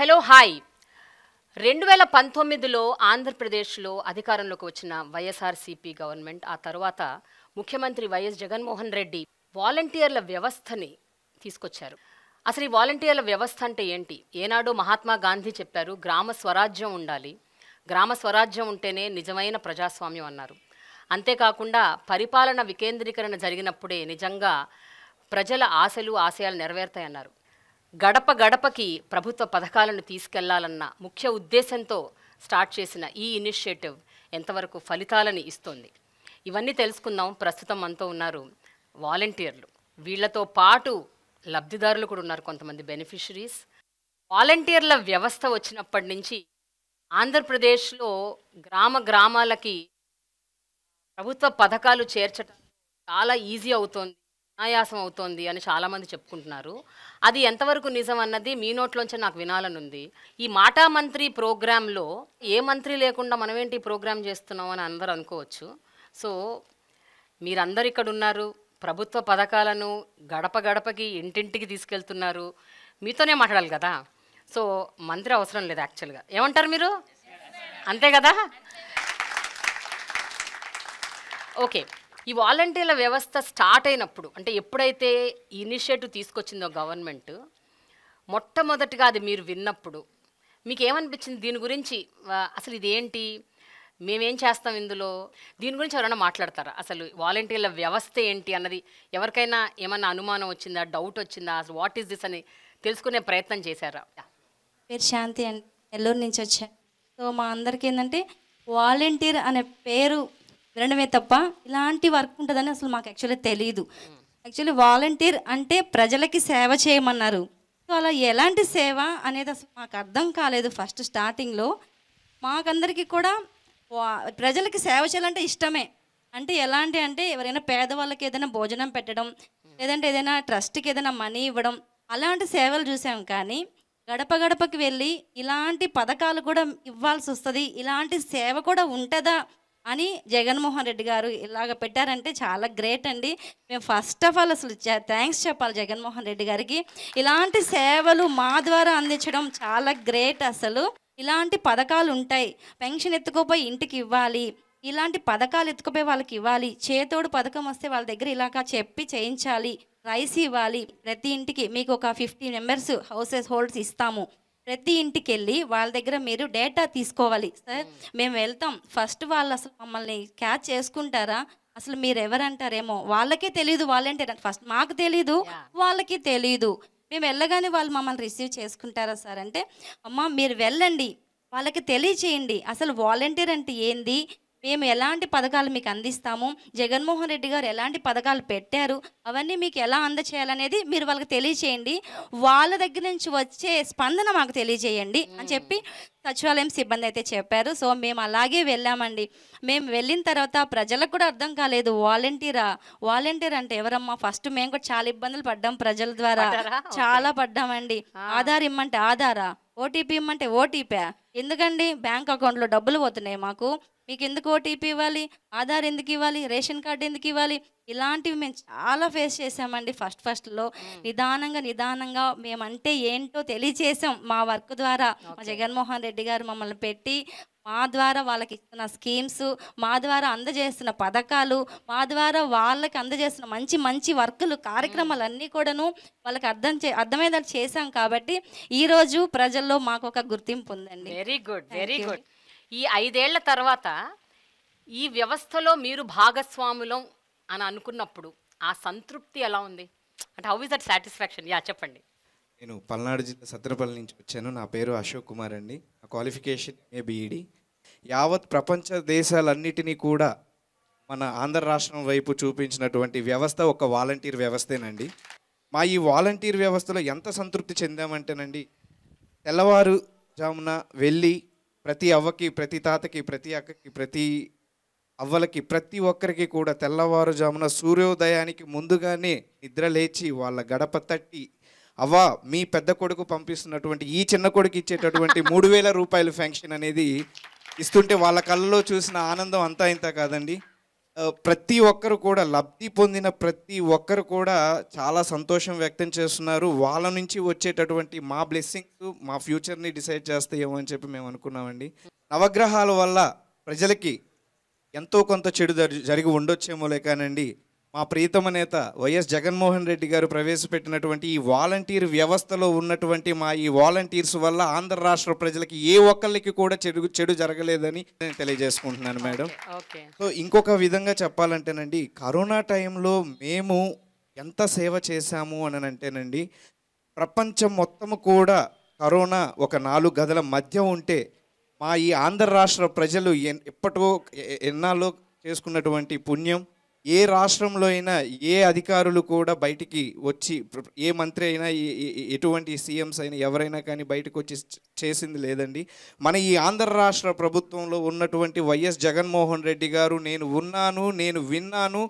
Hello hi 2019లో ఆంధ్రప్రదేశ్లో అధికారంలోకి వచ్చిన వైఎస్ఆర్సీపీ గవర్నమెంట్ ఆ తర్వాత ముఖ్యమంత్రి వైఎస్ జగన్మోహన్ రెడ్డి వాలంటీర్ల వ్యవస్థని తీసుకొచ్చారు. అసలు ఈ వాలంటీర్ల వ్యవస్థ అంటే ఏంటి? ఏనాడు మహాత్మా గాంధీ చెప్పారు, గ్రామ స్వరాజ్యం ఉండాలి, గ్రామ స్వరాజ్యం ఉంటేనే నిజమైన ప్రజాస్వామ్యం అన్నారు. అంతేకాకుండా పరిపాలన వికేంద్రీకరణ జరిగినప్పుడే నిజంగా ప్రజల ఆశలు ఆశయాలు నెరవేరుతాయన్నారు. గడప గడపకి ప్రభుత్వ పథకాలను తీసుకెళ్లాలన్న ముఖ్య ఉద్దేశంతో స్టార్ట్ చేసిన ఈ ఇనిషియేటివ్ ఎంతవరకు ఫలితాలని ఇస్తుంది, ఇవన్నీ తెలుసుకుందాం. ప్రస్తుతం మనతో ఉన్నారు వాలంటీర్లు. వీళ్లతో పాటు లబ్ధిదారులు కూడా ఉన్నారు, కొంతమంది బెనిఫిషరీస్. వాలంటీర్ల వ్యవస్థ వచ్చినప్పటి నుంచి ఆంధ్రప్రదేశ్లో గ్రామ గ్రామాలకి ప్రభుత్వ పథకాలు చేర్చడం చాలా ఈజీ అవుతోంది, అనాయాసం అవుతోంది అని చాలామంది చెప్పుకుంటున్నారు. అది ఎంతవరకు నిజం అన్నది మీ నోట్లోంచి నాకు వినాలనుంది. ఈ మాటా మంత్రి ప్రోగ్రాంలో ఏ మంత్రి లేకుండా మనమేంటి ఈ ప్రోగ్రాం చేస్తున్నాం అని అందరూ అనుకోవచ్చు. సో మీరందరు ఇక్కడ ఉన్నారు, ప్రభుత్వ పథకాలను గడప గడపకి ఇంటింటికి తీసుకెళ్తున్నారు, మీతోనే మాట్లాడాలి కదా. సో మంత్రి అవసరం లేదు యాక్చువల్గా. ఏమంటారు మీరు? అంతే కదా? ఓకే, ఈ వాలంటీర్ల వ్యవస్థ స్టార్ట్ అయినప్పుడు, అంటే ఎప్పుడైతే ఇనిషియేటివ్ తీసుకొచ్చిందో గవర్నమెంట్, మొట్టమొదటిగా అది మీరు విన్నప్పుడు మీకు ఏమనిపించింది? దీని గురించి అసలు ఇదేంటి, మేమేం చేస్తాం ఇందులో, దీని గురించి ఎవరైనా మాట్లాడతారా? అసలు వాలంటీర్ల వ్యవస్థ ఏంటి అన్నది ఎవరికైనా ఏమన్నా అనుమానం వచ్చిందా, డౌట్ వచ్చిందా, అసలు వాట్ ఈస్ దిస్ అని తెలుసుకునే ప్రయత్నం చేశారా? పేరు శాంతి అండి, నెల్లూరు నుంచి వచ్చాను. సో మా అందరికీ ఏంటంటే వాలంటీర్ అనే పేరు వినడమే తప్ప ఇలాంటి వర్క్ ఉంటుందని అసలు మాకు యాక్చువల్లీ తెలియదు. యాక్చువల్లీ వాలంటీర్ అంటే ప్రజలకి సేవ చేయమన్నారు. సో అలా ఎలాంటి సేవ అనేది అసలు మాకు అర్థం కాలేదు ఫస్ట్ స్టార్టింగ్లో. మాకందరికీ కూడా ప్రజలకి సేవ చేయాలంటే ఇష్టమే. అంటే ఎలాంటి అంటే ఎవరైనా పేదవాళ్ళకి ఏదైనా భోజనం పెట్టడం, లేదంటే ఏదైనా ట్రస్ట్కి ఏదైనా మనీ ఇవ్వడం, అలాంటి సేవలు చూసాం. కానీ గడప గడపకి వెళ్ళి ఇలాంటి పథకాలు కూడా ఇవ్వాల్సి వస్తుంది, ఇలాంటి సేవ కూడా ఉంటుందా అని జగన్మోహన్ రెడ్డి గారు ఇలాగ పెట్టారంటే చాలా గ్రేట్ అండి. మేము ఫస్ట్ ఆఫ్ ఆల్ అసలు థ్యాంక్స్ చెప్పాలి జగన్మోహన్ రెడ్డి గారికి. ఇలాంటి సేవలు మా ద్వారా అందించడం చాలా గ్రేట్. అసలు ఇలాంటి పథకాలు ఉంటాయి, పెన్షన్ ఎత్తుకోపోయి ఇంటికి ఇవ్వాలి, ఇలాంటి పథకాలు ఎత్తుకుపోయి వాళ్ళకి ఇవ్వాలి, చేతోడు పథకం వస్తే వాళ్ళ దగ్గర ఇలాగా చెప్పి చేయించాలి, రైస్ ఇవ్వాలి, ప్రతి ఇంటికి మీకు ఒక 50 మెంబర్స్ హౌసెస్ హోల్డ్స్ ఇస్తాము, ప్రతి ఇంటికి వెళ్ళి వాళ్ళ దగ్గర మీరు డేటా తీసుకోవాలి. సార్ మేము వెళ్తాం, ఫస్ట్ వాళ్ళు అసలు మమ్మల్ని క్యాచ్ చేసుకుంటారా, అసలు మీరు ఎవరంటారేమో, వాళ్ళకే తెలియదు వాలంటీర్ అంటే, ఫస్ట్ మాకు తెలీదు వాళ్ళకి తెలీదు. మేము వెళ్ళగానే వాళ్ళు మమ్మల్ని రిసీవ్ చేసుకుంటారా సార్ అంటే, అమ్మ మీరు వెళ్ళండి, వాళ్ళకి తెలియచేయండి అసలు వాలంటీర్ అంటే ఏంది, మేము ఎలాంటి పథకాలు మీకు అందిస్తాము, జగన్మోహన్ రెడ్డి గారు ఎలాంటి పథకాలు పెట్టారు, అవన్నీ మీకు ఎలా అందచేయాలనేది మీరు వాళ్ళకి తెలియచేయండి, వాళ్ళ దగ్గర నుంచి వచ్చే స్పందన మాకు తెలియజేయండి అని చెప్పి సచివాలయం సిబ్బంది అయితే చెప్పారు. సో మేము అలాగే వెళ్ళామండి. మేము వెళ్ళిన తర్వాత ప్రజలకు కూడా అర్థం కాలేదు వాలంటీర్ అంటే ఎవరమ్మా. ఫస్ట్ మేము కూడా చాలా ఇబ్బందులు పడ్డాం ప్రజల ద్వారా, చాలా పడ్డామండి. ఆధార్ ఇమ్మంటే ఆధారా, ఓటీపీ ఇమ్మంటే ఓటీపీ, ఎందుకండి బ్యాంక్ అకౌంట్లో డబ్బులు పోతున్నాయి మాకు, మీకు ఎందుకు ఓటీపీ ఇవ్వాలి, ఆధార్ ఎందుకు ఇవ్వాలి, రేషన్ కార్డు ఎందుకు ఇవ్వాలి, ఇలాంటివి మేము చాలా ఫేస్ చేసామండి. ఫస్ట్లో నిదానంగా మేమంటే ఏంటో తెలియచేసాం మా వర్క్ ద్వారా. మా జగన్మోహన్ రెడ్డి గారు మమ్మల్ని పెట్టి మా ద్వారా వాళ్ళకి ఇస్తున్న స్కీమ్స్, మా ద్వారా అందజేస్తున్న పథకాలు, మా ద్వారా వాళ్ళకి అందజేస్తున్న మంచి మంచి వర్కులు కార్యక్రమాలన్నీ కూడాను వాళ్ళకి అర్థమయ్యేలా చేశాం. కాబట్టి ఈరోజు ప్రజల్లో మాకు ఒక గుర్తింపు ఉందండి. Very good, very good. ఈ 5 ఏళ్ల తర్వాత ఈ వ్యవస్థలో మీరు భాగస్వాములం అని అనుకున్నప్పుడు ఆ సంతృప్తి ఎలా ఉంది? అంటే how is that satisfaction? Yeah చెప్పండి. నేను పల్నాడు జిల్లా సత్రపల్లి నుంచి వచ్చాను. నా పేరు అశోక్ కుమార్ అండి. నా క్వాలిఫికేషన్ బీఈడి. యావత్ ప్రపంచ దేశాలన్నిటినీ కూడా మన ఆంధ్ర రాష్ట్రం వైపు చూపించినటువంటి వ్యవస్థ ఒక వాలంటీర్ వ్యవస్థేనండి. మా ఈ వాలంటీర్ వ్యవస్థలో ఎంత సంతృప్తి చెందామంటేనండి, తెల్లవారుజామున వెళ్ళి ప్రతి అవ్వకి, ప్రతి తాతకి, ప్రతి అక్కకి, ప్రతి అవ్వలకి, ప్రతి ఒక్కరికి కూడా తెల్లవారుజామున సూర్యోదయానికి ముందుగానే నిద్ర లేచి వాళ్ళ గడప తట్టి, అవ్వ మీ పెద్ద కొడుకు పంపిస్తున్నటువంటి ఈ చిన్న కొడుకు ఇచ్చేటటువంటి 3000 రూపాయలు ఫెన్షన్ అనేది ఇస్తుంటే వాళ్ళ కళ్ళలో చూసిన ఆనందం అంతా ఇంత కాదండి. ప్రతి ఒక్కరు కూడా లబ్ధి పొందిన ప్రతి ఒక్కరు కూడా చాలా సంతోషం వ్యక్తం చేస్తున్నారు. వాళ్ళ నుంచి వచ్చేటటువంటి మా బ్లెస్సింగ్స్ మా ఫ్యూచర్ని డిసైడ్ చేస్తాయేమో అని చెప్పి మేము అనుకున్నామండి. నవగ్రహాల వల్ల ప్రజలకి ఎంతో కొంత చెడు జరిగి ఉండొచ్చేమోలే కానండి, మా ప్రీతమ నేత వైఎస్ జగన్మోహన్ రెడ్డి గారు ప్రవేశపెట్టినటువంటి ఈ వాలంటీర్ వ్యవస్థలో ఉన్నటువంటి మా ఈ వాలంటీర్స్ వల్ల ఆంధ్ర రాష్ట్ర ప్రజలకి ఏ ఒక్కళ్ళకి కూడా చెడు జరగలేదని నేను తెలియజేసుకుంటున్నాను మేడం. సో ఇంకొక విధంగా చెప్పాలంటేనండి, కరోనా టైంలో మేము ఎంత సేవ చేశాము అని అంటేనండి, ప్రపంచం మొత్తము కూడా కరోనా ఒక 4 గదుల మధ్య ఉంటే మా ఈ ఆంధ్ర రాష్ట్ర ప్రజలు ఎన్నాళ్ళో చేసుకున్నటువంటి పుణ్యం, ఏ రాష్ట్రంలో అయినా ఏ అధికారులు కూడా బయటికి వచ్చి, ఏ మంత్రి అయినా ఎటువంటి సీఎంస్ అయినా ఎవరైనా కానీ బయటకు వచ్చి చేసింది లేదండి. మన ఈ ఆంధ్ర రాష్ట్ర ప్రభుత్వంలో ఉన్నటువంటి వైఎస్ జగన్మోహన్ రెడ్డి గారు నేను ఉన్నాను, నేను విన్నాను,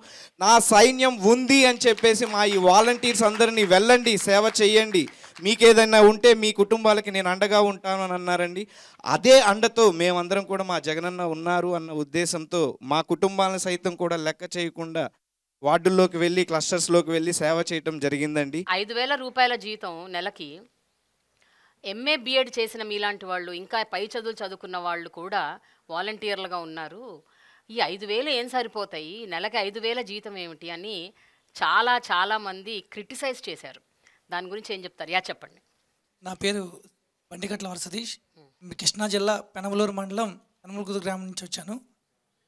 నా సైన్యం ఉంది అని చెప్పేసి మా ఈ వాలంటీర్స్ అందరినీ వెళ్ళండి సేవ చేయండి, మీకేదైనా ఉంటే మీ కుటుంబాలకి నేను అండగా ఉంటాను అని అన్నారండి. అదే అండతో మేమందరం కూడా మా జగనన్న ఉన్నారు అన్న ఉద్దేశంతో మా కుటుంబాలను సైతం కూడా లెక్క చేయకుండా వార్డుల్లోకి వెళ్ళి క్లస్టర్స్లోకి వెళ్ళి సేవ చేయటం జరిగిందండి. 5,000 రూపాయల జీతం నెలకి ఎంఏ బిఎడ్ చేసిన మీలాంటి వాళ్ళు, ఇంకా పై చదువులు చదువుకున్న వాళ్ళు కూడా వాలంటీర్లుగా ఉన్నారు. ఈ 5,000 ఏం సరిపోతాయి, నెలకి 5,000 జీతం ఏమిటి అని చాలామంది క్రిటిసైజ్ చేశారు. దాని గురించి ఏం చెప్తారు? చెప్పండి. నా పేరు బండిగట్ల వరసతీష్, కృష్ణా జిల్లా పెనమలూరు మండలం పెనమలూరు గ్రామం నుంచి వచ్చాను.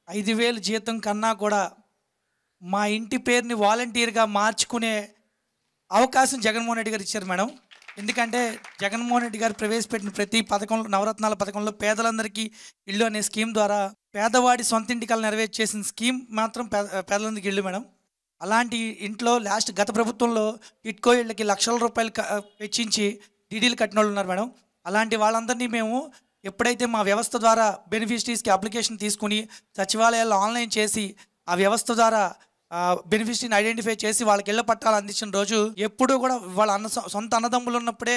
5,000 జీతం కన్నా కూడా మా ఇంటి పేరుని వాలంటీర్గా మార్చుకునే అవకాశం జగన్మోహన్ రెడ్డి గారు ఇచ్చారు మేడం. ఎందుకంటే జగన్మోహన్ రెడ్డి గారు ప్రవేశపెట్టిన ప్రతి పథకంలో, నవరత్నాల పథకంలో పేదలందరికీ ఇల్లు అనే స్కీమ్ ద్వారా పేదవాడి సొంత ఇంటికలు నెరవేర్చేసిన స్కీమ్ మాత్రం పేదలందరికీ ఇల్లు మేడం. అలాంటి ఇంట్లో గత ప్రభుత్వంలో టిట్కో ఇళ్ళకి లక్షల రూపాయలు వెచ్చించి డీడీలు కట్టిన వాళ్ళు ఉన్నారు మేడం. అలాంటి వాళ్ళందరినీ మేము ఎప్పుడైతే మా వ్యవస్థ ద్వారా బెనిఫిషరీస్కి అప్లికేషన్ తీసుకుని సచివాలయాల్లో ఆన్లైన్ చేసి ఆ వ్యవస్థ ద్వారా బెనిఫిషరీని ఐడెంటిఫై చేసి వాళ్ళకి ఇళ్ల పట్టాలు అందించిన రోజు, ఎప్పుడూ కూడా వాళ్ళ సొంత అన్నదమ్ములు ఉన్నప్పుడే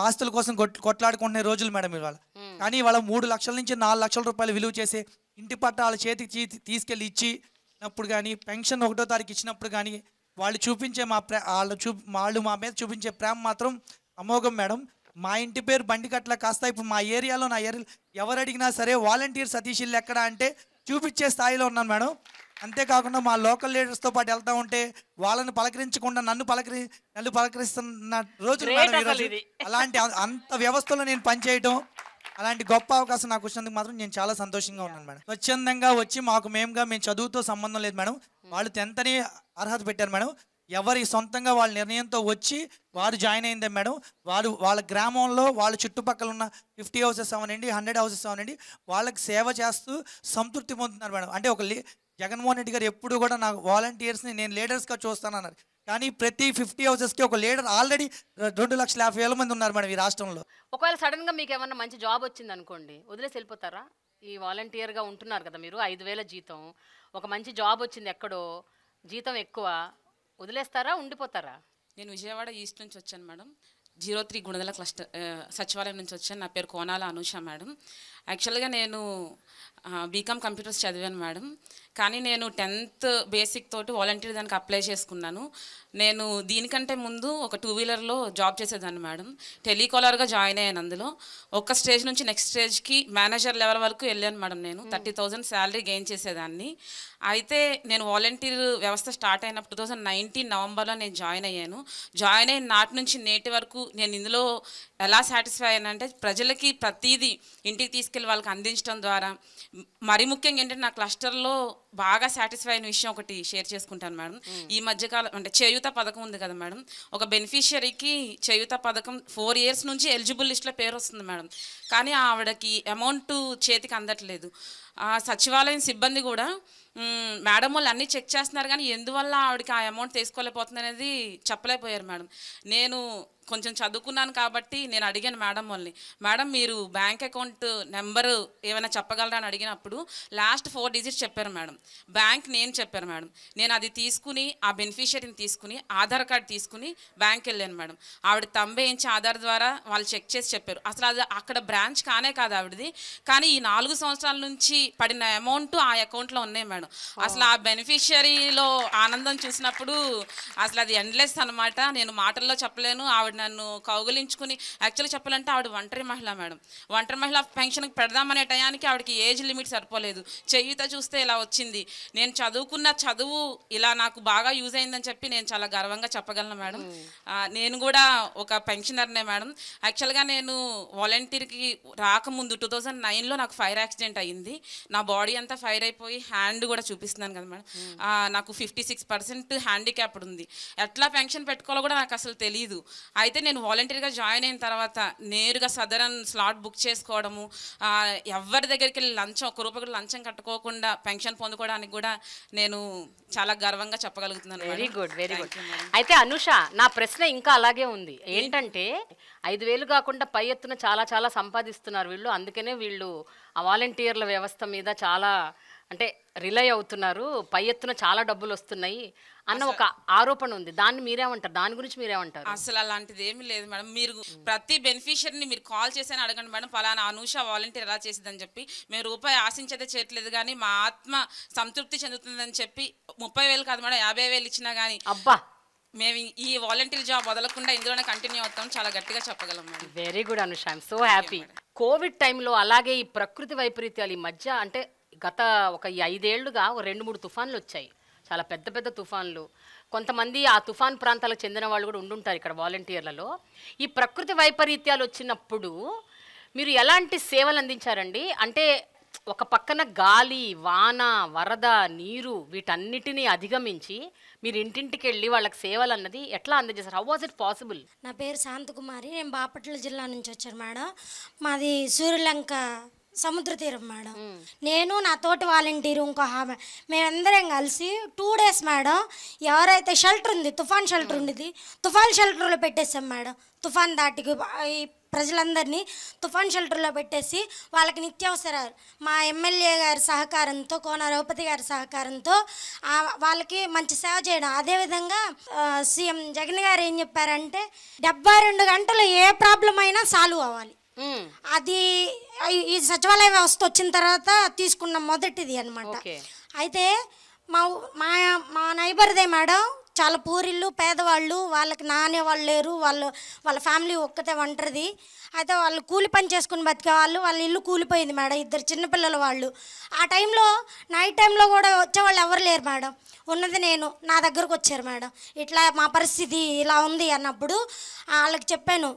ఆస్తుల కోసం కొట్లాడుకునే రోజులు మేడం ఇవాళ. కానీ వాళ్ళ 3 లక్షల నుంచి 4 లక్షల రూపాయలు విలువ చేసే ఇంటి పట్టాల చేతికి తీసుకెళ్ళి ఇచ్చినప్పుడు కానీ, పెన్షన్ 1వ తారీఖు ఇచ్చినప్పుడు కానీ వాళ్ళు చూపించే వాళ్ళు మా మీద చూపించే ప్రేమ మాత్రం అమోఘం మేడం. మా ఇంటి పేరు బండిగట్ల కాస్త ఇప్పుడు మా ఏరియాలో, నా ఏరియాలో ఎవరు అడిగినా సరే వాలంటీర్ సతీష్ ఇల్లు ఎక్కడ అంటే చూపించే స్థాయిలో ఉన్నాను మేడం. అంతేకాకుండా మా లోకల్ లీడర్స్తో పాటు వెళ్తూ ఉంటే వాళ్ళని పలకరించకుండా నన్ను పలకరిస్తున్న రోజులు మేడం ఈరోజు. అలాంటి అంత వ్యవస్థలో నేను పనిచేయటం, అలాంటి గొప్ప అవకాశం నాకు వచ్చినందుకు మాత్రం నేను చాలా సంతోషంగా ఉన్నాను మేడం. స్వచ్ఛందంగా వచ్చి మేము చదువుతో సంబంధం లేదు మేడం. వాళ్ళు 10th అని అర్హత పెట్టారు మేడం. ఎవరి సొంతంగా వాళ్ళ నిర్ణయంతో వచ్చి వారు జాయిన్ అయిందే మేడం. వాళ్ళ గ్రామంలో వాళ్ళ చుట్టుపక్కల ఉన్న 50 హౌసెస్ అవనండి, 100 హౌసెస్ అవనండి, వాళ్ళకి సేవ చేస్తూ సంతృప్తి పొందుతున్నారు మేడం. అంటే జగన్మోహన్ రెడ్డి గారు ఎప్పుడు కూడా నాకు వాలంటీర్స్ని నేను లీడర్స్గా చూస్తానన్నారు. కానీ ప్రతి 50 హౌసెస్కి ఒక లీడర్ ఆల్రెడీ 2,50,000 మంది ఉన్నారు మేడం ఈ రాష్ట్రంలో. ఒకవేళ సడన్గా మీకు ఏమన్నా మంచి జాబ్ వచ్చింది అనుకోండి, వదిలేసి వెళ్ళిపోతారా? ఈ వాలంటీర్గా ఉంటున్నారు కదా మీరు, 5,000 జీతం, ఒక మంచి జాబ్ వచ్చింది ఎక్కడో, జీతం ఎక్కువ, వదిలేస్తారా, ఉండిపోతారా? నేను విజయవాడ ఈస్ట్ నుంచి వచ్చాను మేడం. 03 గుణదల క్లస్టర్ సచివాలయం నుంచి వచ్చాను. నా పేరు కోనాల అనూష మేడం. యాక్చువల్గా నేను బీకామ్ కంప్యూటర్స్ చదివాను మేడం. కానీ నేను 10th బేసిక్ తోటి వాలంటీర్ దానికి అప్లై చేసుకున్నాను. నేను దీనికంటే ముందు ఒక 2 వీలర్లో జాబ్ చేసేదాన్ని మేడం. టెలికాలర్గా జాయిన్ అయ్యాను. అందులో ఒక స్టేజ్ నుంచి నెక్స్ట్ స్టేజ్కి మేనేజర్ లెవెల్ వరకు వెళ్ళాను మేడం. నేను 30,000 శాలరీ గెయిన్ చేసేదాన్ని. అయితే నేను వాలంటీర్ వ్యవస్థ స్టార్ట్ అయినప్పుడు 2019 నవంబర్లో నేను జాయిన్ అయ్యాను. జాయిన్ అయిన నాటి నుంచి నేటి వరకు నేను ఇందులో ఎలా సాటిస్ఫై అయ్యానంటే, ప్రజలకి ప్రతిదీ ఇంటికి తీసుకెళ్ళి వాళ్ళకి అందించడం ద్వారా, మరి ముఖ్యంగా ఏంటంటే నా క్లస్టర్లో బాగా సాటిస్ఫై అయిన విషయం ఒకటి షేర్ చేసుకుంటాను మేడం. ఈ మధ్యకాలం అంటే చేయూత పథకం ఉంది కదా మేడం, ఒక బెనిఫిషియరీకి చేయూత పథకం 4 years నుంచి ఎలిజిబుల్ లిస్ట్లో పేరు వస్తుంది మేడం. కానీ ఆవిడకి అమౌంట్ చేతికి అందట్లేదు. సచివాలయం సిబ్బంది కూడా మేడం వాళ్ళు అన్నీ చెక్ చేస్తున్నారు, కానీ ఎందువల్ల ఆవిడకి ఆ అమౌంట్ తీసుకోలేకపోతుంది అనేది చెప్పలేకపోయారు మేడం. నేను కొంచెం చదువుకున్నాను కాబట్టి నేను అడిగాను మేడం వాళ్ళని, మేడం మీరు బ్యాంక్ అకౌంట్ నెంబరు ఏమైనా చెప్పగలరా అని అడిగినప్పుడు లాస్ట్ 4 digits చెప్పారు మేడం. బ్యాంక్ నేమ్ చెప్పారు మేడం. నేను అది తీసుకుని ఆ బెనిఫిషియరీని తీసుకుని ఆధార్ కార్డు తీసుకుని బ్యాంక్ వెళ్ళాను మేడం. ఆవిడ తంబేయించి ఆధార్ ద్వారా వాళ్ళు చెక్ చేసి చెప్పారు. అసలు అది అక్కడ బ్రాంచ్ కానే కాదు ఆవిడది, కానీ ఈ 4 సంవత్సరాల నుంచి పడిన అమౌంట్ ఆ అకౌంట్లో ఉన్నాయి మేడం. మేడం. అసలు ఆ బెనిఫిషియరీలో ఆనందం చూసినప్పుడు అసలు అది ఎండ్లెస్ అనమాట. నేను మాటల్లో చెప్పలేను. ఆవిడ నన్ను కౌగులించుకుని, యాక్చువల్గా చెప్పాలంటే ఆవిడ ఒంటరి మహిళ మేడం. ఒంటరి మహిళ పెన్షన్కి పెడదామనే టయానికి ఆవిడకి ఏజ్ లిమిట్ సరిపోలేదు. చేయూత చూస్తే ఇలా వచ్చింది. నేను చదువుకున్న చదువు ఇలా నాకు బాగా యూజ్ అయిందని చెప్పి నేను చాలా గర్వంగా చెప్పగలను మేడం. నేను కూడా ఒక పెన్షనర్నే మేడం. యాక్చువల్గా నేను వాలంటీర్కి రాకముందు 2009లో నాకు ఫైర్ యాక్సిడెంట్ అయ్యింది. నా బాడీ అంతా ఫైర్ అయిపోయి హ్యాండ్ కూడా చూపిస్తున్నాను కదా మేడం. నాకు 56% హ్యాండిక్యాప్డ్ ఉంది. ఎట్లా పెన్షన్ పెట్టుకోవాలో కూడా నాకు అసలు తెలియదు. అయితే నేను వాలంటీర్గా జాయిన్ అయిన తర్వాత నేరుగా సదరన్ స్లాట్ బుక్ చేసుకోవడము, ఎవరి దగ్గరికి వెళ్ళి లంచం, ఒక్క రూపాయి కూడా లంచం కట్టుకోకుండా పెన్షన్ పొందుకోవడానికి కూడా నేను చాలా గర్వంగా చెప్పగలుగుతున్నాను. Very good, very good. అయితే అనుష, నా ప్రశ్న ఇంకా అలాగే ఉంది. ఏంటంటే 5,000 కాకుండా పై ఎత్తున చాలా చాలా సంపాదిస్తున్నారు వీళ్ళు. అందుకనే వీళ్ళు ఆ వాలంటీర్ల వ్యవస్థ మీద చాలా అంటే రిలై అవుతున్నారు, పై ఎత్తున చాలా డబ్బులు వస్తున్నాయి అన్న ఒక ఆరోపణ ఉంది. దాన్ని మీరేమంటారు? దాని గురించి మీరేమంటారు? అసలు అలాంటిది ఏమీ లేదు మేడం. మీరు ప్రతి బెనిఫిషియరీని మీరు కాల్ చేసి అడగండి మేడం, ఫలానా అనూష వాలంటీర్ ఎలా చేసిందని చెప్పి. మేము రూపాయి ఆశించదే చేయట్లేదు, కానీ మా ఆత్మ సంతృప్తి చెందుతుందని చెప్పి 30,000 కాదు మేడం, 50,000 ఇచ్చినా కానీ అబ్బా, మేము ఈ వాలంటీర్ జాబ్ వదలకుండా ఇందులోనే కంటిన్యూ అవుతాం, చాలా గట్టిగా చెప్పగలం madam. Very good Anusha, I'm so happy. Covid టైంలో అలాగే ఈ ప్రకృతి వైపరీత్యాలు ఈ మధ్య అంటే గత ఒక 5 ఏళ్లుగా 2-3 తుఫాన్లు వచ్చాయి, చాలా పెద్ద పెద్ద తుఫాన్లు. కొంతమంది ఆ తుఫాన్ ప్రాంతాలకు చెందిన వాళ్ళు కూడా ఉండుంటారు ఇక్కడ వాలంటీర్లలో. ఈ ప్రకృతి వైపరీత్యాలు వచ్చినప్పుడు మీరు ఎలాంటి సేవలు అందించారండి? అంటే ఒక పక్కన గాలి, వాన, వరద, నీరు వీటన్నిటినీ అధిగమించి మీరు ఇంటింటికి వెళ్ళి వాళ్ళకి సేవలు అన్నది ఎట్లా అందజేశారు? How was it possible? నా పేరు శాంతకుమారి, నేను బాపట్ల జిల్లా నుంచి వచ్చాను మేడం. మాది సూర్యలంక సముద్ర తీరం మేడం. నేను నా తోటి వాలంటీరు ఇంకో ఆమె, మేమందరం కలిసి 2 డేస్ మేడం ఎవరైతే షెల్టర్ ఉంది, తుఫాన్ షెల్టర్ ఉండేది, తుఫాన్ షెల్టర్లో పెట్టేసాం మేడం. తుఫాన్ దాటికి ఈ ప్రజలందరినీ తుఫాన్ షెల్టర్లో పెట్టేసి వాళ్ళకి నిత్యావసరాలు మా ఎమ్మెల్యే గారి సహకారంతో, కోన రఘుపతి గారి సహకారంతో వాళ్ళకి మంచి సేవ చేయడం. అదేవిధంగా సీఎం జగన్ గారు ఏం చెప్పారంటే 72 గంటలు ఏ ప్రాబ్లం అయినా సాల్వ్ అవ్వాలి. అది ఈ సచివాలయ వ్యవస్థ వచ్చిన తర్వాత తీసుకున్న మొదటిది అనమాట. అయితే మా మా మా నైబర్దే మేడం చాలా పూరిళ్ళు, పేదవాళ్ళు, వాళ్ళకి నానే వాళ్ళు లేరు, వాళ్ళ ఫ్యామిలీ ఒక్కతే ఒంటరిది. అయితే వాళ్ళు కూలి పని చేసుకుని బతికే వాళ్ళు, వాళ్ళ ఇల్లు కూలిపోయింది మేడం, 2 చిన్నపిల్లల వాళ్ళు. ఆ టైంలో నైట్ టైంలో కూడా వచ్చేవాళ్ళు ఎవరు లేరు మేడం, ఉన్నది నేను. నా దగ్గరకు వచ్చారు మేడం, ఇట్లా మా పరిస్థితి ఇలా ఉంది అన్నప్పుడు వాళ్ళకి చెప్పాను,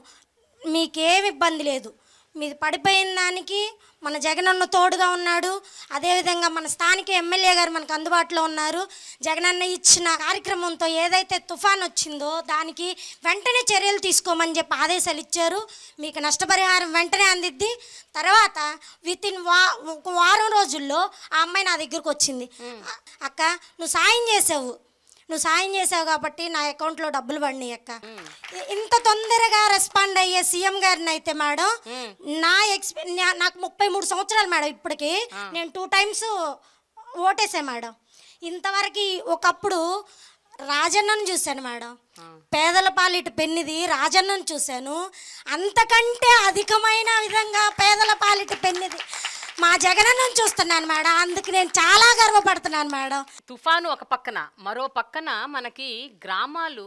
మీకేం ఇబ్బంది లేదు, మీది పడిపోయిన దానికి మన జగనన్న తోడుగా ఉన్నాడు. అదేవిధంగా మన స్థానిక ఎమ్మెల్యే గారు మనకు అందుబాటులో ఉన్నారు. జగనన్న ఇచ్చిన కార్యక్రమంతో ఏదైతే తుఫాన్ వచ్చిందో దానికి వెంటనే చర్యలు తీసుకోమని చెప్పి ఆదేశాలు ఇచ్చారు. మీకు నష్టపరిహారం వెంటనే అందిద్ది. తర్వాత వితిన్ ఒక వారం రోజుల్లో ఆ అమ్మాయి నా దగ్గరకు వచ్చింది, అక్క నువ్వు సాయం చేసావు కాబట్టి నా అకౌంట్లో డబ్బులు పడినాయి అక్క. ఇంత తొందరగా రెస్పాండ్ అయ్యే సీఎం గారిని అయితే మేడం నాకు 33 సంవత్సరాలు మేడం, ఇప్పటికి నేను 2 టైమ్స్ ఓటేసా మేడం. ఇంతవరకు ఒకప్పుడు రాజన్నను చూశాను మేడం, పేదల పాలిట పెన్నిది రాజన్నను చూశాను. అంతకంటే అధికమైన విధంగా పేదల పాలిట పెన్నిది మా జగనన్నను చూస్తున్నాను మేడం. అందుకు నేను చాలా గర్వపడుతున్నాను మేడం. తుఫాను ఒక పక్కన, మరో పక్కన మనకి గ్రామాలు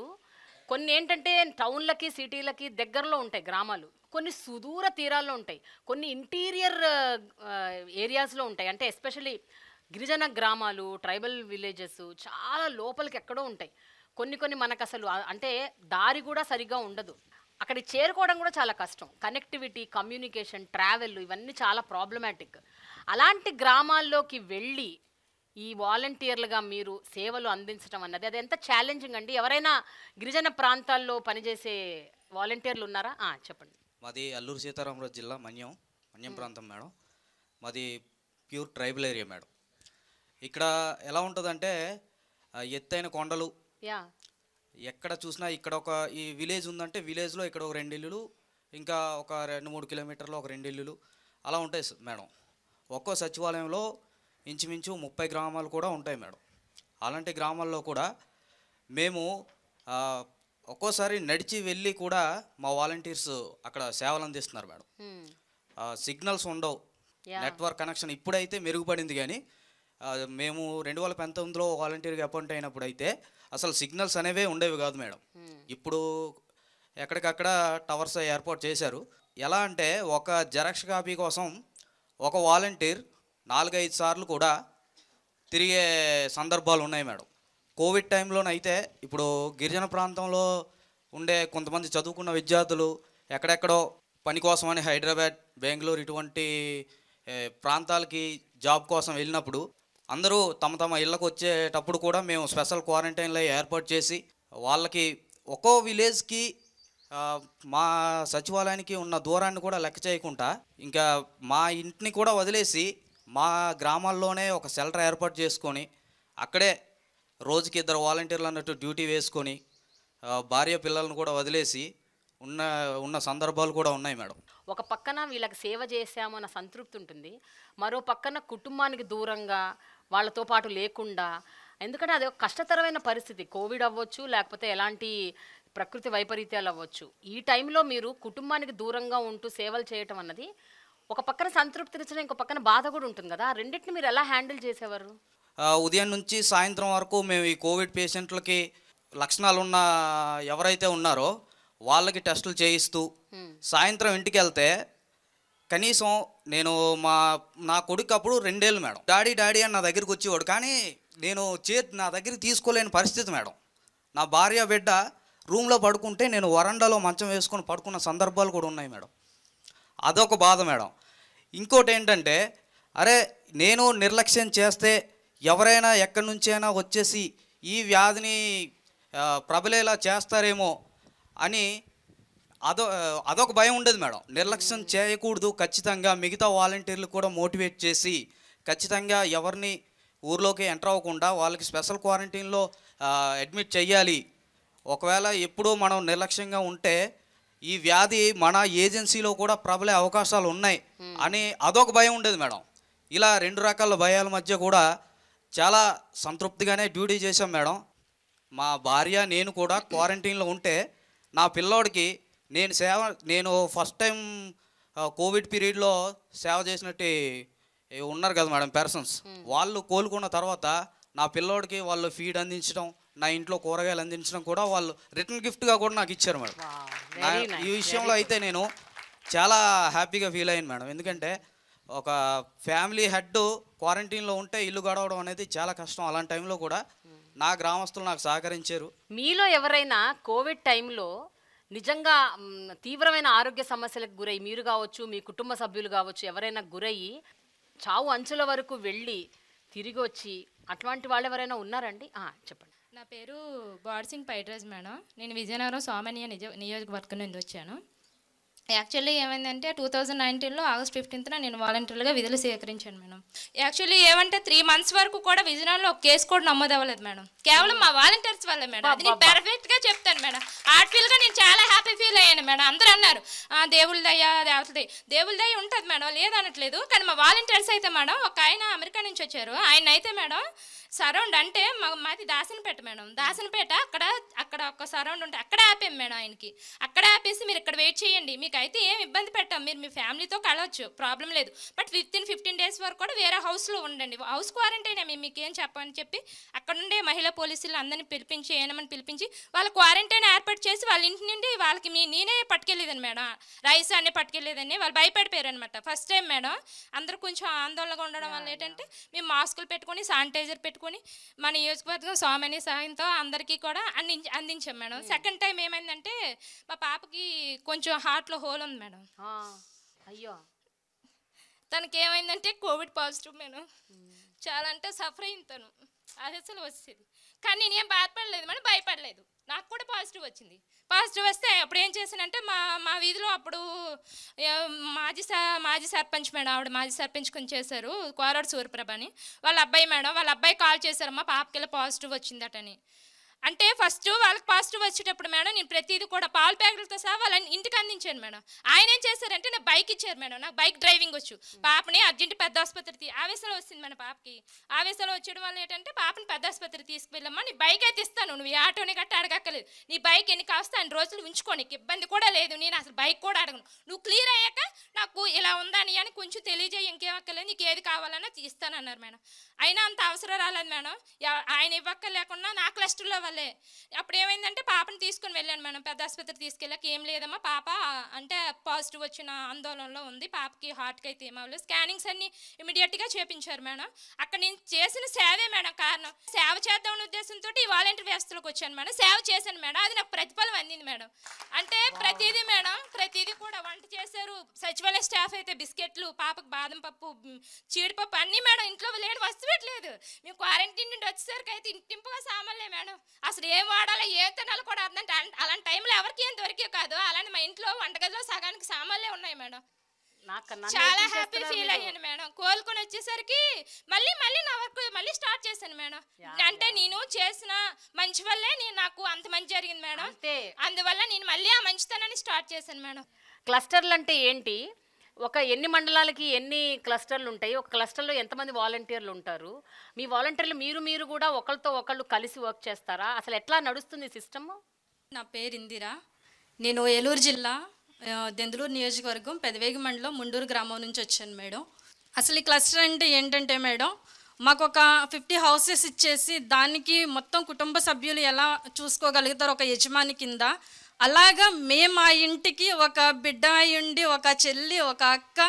కొన్ని ఏంటంటే టౌన్లకి సిటీలకి దగ్గరలో ఉంటాయి గ్రామాలు, కొన్ని సుదూర తీరాల్లో ఉంటాయి, కొన్ని ఇంటీరియర్ ఏరియాస్లో ఉంటాయి. అంటే ఎస్పెషల్లీ గిరిజన గ్రామాలు, ట్రైబల్ విలేజెస్ చాలా లోపలికి ఎక్కడో ఉంటాయి. కొన్ని మనకు అసలు అంటే దారి కూడా సరిగ్గా ఉండదు, అక్కడికి చేరుకోవడం కూడా చాలా కష్టం. కనెక్టివిటీ, కమ్యూనికేషన్, ట్రావెల్ ఇవన్నీ చాలా ప్రాబ్లమాటిక్. అలాంటి గ్రామాల్లోకి వెళ్ళి ఈ వాలంటీర్లుగా మీరు సేవలు అందించడం అన్నది అది ఎంత ఛాలెంజింగ్ అండి? ఎవరైనా గిరిజన ప్రాంతాల్లో పనిచేసే వాలంటీర్లు ఉన్నారా? చెప్పండి. మాది అల్లూరు సీతారామరాజు జిల్లా మన్యం ప్రాంతం మేడం. మాది ప్యూర్ ట్రైబల్ ఏరియా మేడం. ఇక్కడ ఎలా ఉంటుందంటే ఎత్తైన కొండలు, ఎక్కడ చూసినా ఇక్కడ ఒక ఈ విలేజ్ ఉందంటే విలేజ్లో ఇక్కడ ఒక 2 ఇల్లులు, ఇంకా ఒక 2-3 కిలోమీటర్లో ఒక 2 ఇల్లులు అలా ఉంటాయి మేడం. ఒక్కో సచివాలయంలో ఇంచుమించు 30 గ్రామాలు కూడా ఉంటాయి మేడం. అలాంటి గ్రామాల్లో కూడా మేము ఒక్కోసారి నడిచి వెళ్ళి కూడా మా వాలంటీర్స్ అక్కడ సేవలు అందిస్తున్నారు మేడం. సిగ్నల్స్ ఉండవు, నెట్వర్క్ కనెక్షన్ ఇప్పుడైతే మెరుగుపడింది, కానీ మేము 2019లో వాలంటీర్గా అపాయింట్ అయినప్పుడు అయితే అసలు సిగ్నల్స్ అనేవే ఉండేవి కాదు మేడం. ఇప్పుడు ఎక్కడికక్కడ టవర్స్ ఏర్పాటు చేశారు. ఎలా అంటే ఒక జెరాక్స్ కాపీ కోసం ఒక వాలంటీర్ 4-5 సార్లు కూడా తిరిగే సందర్భాలు ఉన్నాయి మేడం. కోవిడ్ టైంలోనైతే ఇప్పుడు గిరిజన ప్రాంతంలో ఉండే కొంతమంది చదువుకున్న విద్యార్థులు ఎక్కడెక్కడో పని కోసమని హైదరాబాద్, బెంగళూరు ఇటువంటి ప్రాంతాలకి జాబ్ కోసం వెళ్ళినప్పుడు అందరూ తమ తమ ఇళ్ళకు వచ్చేటప్పుడు కూడా మేము స్పెషల్ క్వారంటైన్లో ఏర్పాటు చేసి వాళ్ళకి ఒక్కో విలేజ్కి మా సచివాలయానికి ఉన్న దూరాన్ని కూడా లెక్క చేయకుండా ఇంకా మా ఇంటిని కూడా వదిలేసి మా గ్రామాల్లోనే ఒక షెల్టర్ ఏర్పాటు చేసుకొని అక్కడే రోజుకి 2 వాలంటీర్లు అన్నట్టు డ్యూటీ వేసుకొని భార్య పిల్లలను కూడా వదిలేసి ఉన్న సందర్భాలు కూడా ఉన్నాయి మేడం. ఒక పక్కన వీళ్ళకి సేవ చేశాము అన్న సంతృప్తి ఉంటుంది, మరో పక్కన కుటుంబానికి దూరంగా వాళ్ళతో పాటు లేకుండా, ఎందుకంటే అది ఒక కష్టతరమైన పరిస్థితి. కోవిడ్ అవ్వచ్చు, లేకపోతే ఎలాంటి ప్రకృతి వైపరీత్యాలు అవ్వచ్చు. ఈ టైంలో మీరు కుటుంబానికి దూరంగా ఉంటూ సేవలు చేయటం అన్నది ఒక పక్కన సంతృప్తినిచ్చిన, ఇంకో పక్కన బాధ కూడా ఉంటుంది కదా. ఆ రెండింటిని మీరు ఎలా హ్యాండిల్ చేసేవారు? ఉదయం నుంచి సాయంత్రం వరకు మేము ఈ కోవిడ్ పేషెంట్లకి లక్షణాలు ఉన్న ఎవరైతే ఉన్నారో వాళ్ళకి టెస్టులు చేయిస్తూ సాయంత్రం ఇంటికి వెళ్తే కనీసం నేను నా కొడుకు అప్పుడు 2 ఏళ్ళు మేడం, డాడీ అని నా దగ్గరికి వచ్చేవాడు. కానీ నేను నా దగ్గరికి తీసుకోలేని పరిస్థితి మేడం. నా భార్య బిడ్డ రూమ్లో పడుకుంటే నేను వరండాలో మంచం వేసుకొని పడుకున్న సందర్భాలు కూడా ఉన్నాయి మేడం. అదొక బాధ మేడం. ఇంకోటి ఏంటంటే, అరే నేను నిర్లక్ష్యం చేస్తే ఎవరైనా ఎక్కడి నుంచైనా వచ్చేసి ఈ వ్యాధిని ప్రబలేలా చేస్తారేమో అని అదొక భయం ఉండేది మేడం. నిర్లక్ష్యం చేయకూడదు, ఖచ్చితంగా మిగతా వాలంటీర్లు కూడా మోటివేట్ చేసి ఖచ్చితంగా ఎవరిని ఊర్లోకి ఎంటర్ అవ్వకుండా వాళ్ళకి స్పెషల్ క్వారంటైన్లో అడ్మిట్ చెయ్యాలి. ఒకవేళ ఎప్పుడూ మనం నిర్లక్ష్యంగా ఉంటే ఈ వ్యాధి మన ఏజెన్సీలో కూడా ప్రబలే అవకాశాలు ఉన్నాయి అని అదొక భయం ఉండేది మేడం. ఇలా 2 రకాల భయాల మధ్య కూడా చాలా సంతృప్తిగానే డ్యూటీ చేశాం మేడం. మా భార్య నేను కూడా క్వారంటైన్లో ఉంటే నా పిల్లోడికి నేను ఫస్ట్ టైం కోవిడ్ పీరియడ్లో సేవ చేసినట్టు ఉన్నారు కదా మేడం పర్సన్స్, వాళ్ళు కోలుకున్న తర్వాత నా పిల్లోడికి వాళ్ళు ఫీడ్ అందించడం, నా ఇంట్లో కూరగాయలు అందించడం కూడా వాళ్ళు రిటర్న్ గిఫ్ట్గా కూడా నాకు ఇచ్చారు మేడం. ఈ విషయంలో అయితే నేను చాలా హ్యాపీగా ఫీల్ అయ్యాను మేడం. ఎందుకంటే ఒక ఫ్యామిలీ హెడ్ క్వారంటైన్లో ఉంటే ఇల్లు గడవడం అనేది చాలా కష్టం. అలాంటి టైంలో కూడా నా గ్రామస్తులు నాకు సహకరించారు. మీలో ఎవరైనా కోవిడ్ టైంలో నిజంగా తీవ్రమైన ఆరోగ్య సమస్యలకు గురై, మీరు కావచ్చు, మీ కుటుంబ సభ్యులు కావచ్చు, ఎవరైనా గురయ్యి చావు అంచుల వరకు వెళ్ళి తిరిగి వచ్చి అట్లాంటి వాళ్ళు ఎవరైనా ఉన్నారండి? చెప్పండి. నా పేరు బాడ్సింగ్ పైడ్రాజ్ మేడం. నేను విజయనగరం సోమనియ నియోజకవర్గం నుండి వచ్చాను. యాక్చువల్లీ ఏమైందంటే 2019లో ఆగస్ట్ 15న నేను వాలంటీర్గా విధులు స్వీకరించాను మేడం. యాక్చువల్లీ ఏమంటే 3 months వరకు కూడా విజయనగరంలో ఒక కేసు కూడా నమోదు అవ్వలేదు మేడం. కేవలం మా వాలంటీర్స్ వల్ల మేడం. అది నేను పర్ఫెక్ట్గా చెప్తాను మేడం. ఆర్ట్ఫీల్గా నేను చాలా హ్యాపీ ఫీల్ అయ్యాను మేడం. అందరూ అన్నారు దేవుళ్ళ దయ్యా దేవుళ్ళ దయ్య ఉంటుంది మేడం, లేదనట్లేదు. కానీ మా వాలంటీర్స్ అయితే మేడం, ఒక ఆయన అమెరికా నుంచి వచ్చారు. ఆయన అయితే మేడం సరౌండ్ అంటే మాది దాసనపేట మేడం. దాసనపేట అక్కడ ఒక సరౌండ్ ఉంటే అక్కడ ఆపాం మేడం ఆయనకి. అక్కడ ఆపేసి మీరు ఇక్కడ వెయిట్ చేయండి, మీకు అయితే ఏం ఇబ్బంది పెట్టాం, మీరు మీ ఫ్యామిలీతో కలవచ్చు, ప్రాబ్లం లేదు. బట్ 15 days వరకు కూడా వేరే హౌస్లో ఉండండి, హౌస్ క్వారంటైన్ మేము మీకు ఏం చెప్పని చెప్పి అక్కడ ఉండే మహిళా పోలీసులు అందరినీ పిలిపించి ఏమని పిలిపించి వాళ్ళ క్వారంటైన్ ఏర్పాటు చేసి వాళ్ళ ఇంటి నుండి వాళ్ళకి నేనే పట్టుకెళ్ళేదని మేడం, రైస్ అన్నీ పట్టుకెళ్ళేదని. వాళ్ళు భయపడిపోయారు అనమాట ఫస్ట్ టైం మేడం. అందరూ కొంచెం ఆందోళనగా ఉండడం వల్ల ఏంటంటే మేము మాస్కులు పెట్టుకొని శానిటైజర్ పెట్టుకొని మన నియోజకవర్గం సోమని సాయంతో అందరికీ కూడా అందించాం మేడం. సెకండ్ టైం ఏమైందంటే మా పాపకి కొంచెం హార్ట్లో హోల్ ఉంది మేడం. అయ్యో, తనకి ఏమైందంటే కోవిడ్ పాజిటివ్ మేడం. చాలా అంటే సఫర్ అయింది తను. అది అసలు వచ్చేది కానీ నేనేం బాధపడలేదు మేడం, భయపడలేదు. నాకు కూడా పాజిటివ్ వచ్చింది. పాజిటివ్ వస్తే అప్పుడు ఏం చేశానంటే మా వీధిలో అప్పుడు మాజీ సర్పంచ్ మేడం, ఆవిడ మాజీ సర్పంచ్ కొంచెం చేశారు, కోరాడు సూర్యప్రభ అని. వాళ్ళ అబ్బాయి కాల్ చేశారమ్మా పాపకి పాజిటివ్ వచ్చిందటని. అంటే ఫస్ట్ వాళ్ళకి పాజిటివ్ వచ్చేటప్పుడు మేడం నేను ప్రతిదీ కూడా పాల ప్యాకెట్లతో సహా వాళ్ళని ఇంటికి అందించాను మేడం. ఆయన ఏం చేశారంటే నాకు బైక్ ఇచ్చారు మేడం. నాకు బైక్ డ్రైవింగ్ వచ్చు. పాపని అర్జెంట్ పెద్ద ఆసుపత్రికి ఆవేశంలో వచ్చింది మేడం. పాపకి ఆవేశంలో వచ్చేయడం వల్ల ఏంటంటే పాపని పెద్ద ఆసుపత్రికి తీసుకువెళ్ళమ్మా, నీ బైక్ అయితే ఇస్తాను, నువ్వు ఈ ఆటోని గట్ట అడగక్కలేదు, నీ బైక్ ఎన్ని కాస్తా 2 రోజులు ఉంచుకో, నీకు ఇబ్బంది కూడా లేదు, నేను అసలు బైక్ కూడా అడగను, నువ్వు క్లియర్ అయ్యాక నాకు ఇలా ఉందని అని కొంచెం తెలియజేయి, ఇంకేం అక్కర్లేదు, నీకు ఏది కావాలన్నా ఇస్తానన్నారు మేడం. అయినా అంత అవసరం రాలేదు మేడం. ఆయన ఇవ్వక్క లేకుండా నా క్లస్టర్లో వాళ్ళే. అప్పుడు ఏమైందంటే పాపని తీసుకుని వెళ్ళాను మేడం, పెద్ద ఆసుపత్రికి తీసుకెళ్ళాక ఏం లేదమ్మా పాప అంటే పాజిటివ్ వచ్చిన ఆందోళనలో ఉంది, పాపకి హార్ట్కి అయితే ఏమవ్వలేదు, స్కానింగ్స్ అన్ని ఇమీడియట్గా చేపించారు మేడం. అక్కడ నేను చేసిన సేవే మేడం కారణం. సేవ చేద్దామనే ఉద్దేశంతో ఈ వాలంటీర్ వ్యవస్థలోకి వచ్చాను మేడం. సేవ చేశాను మేడం, అది నాకు ప్రతిఫలం అందింది మేడం. అంటే ప్రతిదీ మేడం, ప్రతిదీ కూడా వంట చేశారు. సచివాలయ స్టాఫ్ అయితే బిస్కెట్లు, పాపకు బాదం పప్పు, జీడిపప్పు అన్నీ మేడం. ఇంట్లో లేని వస్తువుట్లేదు. మేము క్వారంటైన్ నుండి వచ్చేసరికి అయితే ఇంటింపుగా సామాన్లే మేడం. అసలు ఏం వాడాలో ఏం తినాలో కూడా అర్థం. అలాంటి టైంలో ఎవరికి ఏం దొరికే కాదు. అలాంటి మా ఇంట్లో వంటగదిలో సగానికి సామాన్లే ఉన్నాయి మేడం. చాలా హ్యాపీ ఫీల్ అయ్యాను మేడం. కోలుకొని వచ్చేసరికి మళ్ళీ నా వర్క్ మళ్ళీ స్టార్ట్ చేశాను మేడం. అంటే నేను చేసిన మంచి వల్లే నాకు అంత మంచి జరిగింది మేడం. అందువల్ల నేను మళ్ళీ ఆ మంచితనాన్ని స్టార్ట్ చేశాను మేడం. క్లస్టర్లు అంటే ఏంటి? ఎన్ని మండలాలకి ఎన్ని క్లస్టర్లు ఉంటాయి? ఒక క్లస్టర్లో ఎంతమంది వాలంటీర్లు ఉంటారు? మీ వాలంటీర్లు మీరు కూడా ఒకరితో ఒకళ్ళు కలిసి వర్క్ చేస్తారా? అసలు ఎట్లా నడుస్తుంది సిస్టమ్? నా పేరు ఇందిరా. నేను ఏలూరు జిల్లా దెందులూరు నియోజకవర్గం పెదవేగి మండలం ముండూరు గ్రామం నుంచి వచ్చాను మేడం. అసలు ఈ క్లస్టర్ అంటే ఏంటంటే మేడం, మాకు ఒక 50 హౌసెస్ ఇచ్చేసి దానికి మొత్తం కుటుంబ సభ్యులు ఎలా చూసుకోగలుగుతారు ఒక యజమాని కింద, అలాగా మేము ఆ ఇంటికి ఒక బిడ్డ ఉండి, ఒక చెల్లి, ఒక అక్క,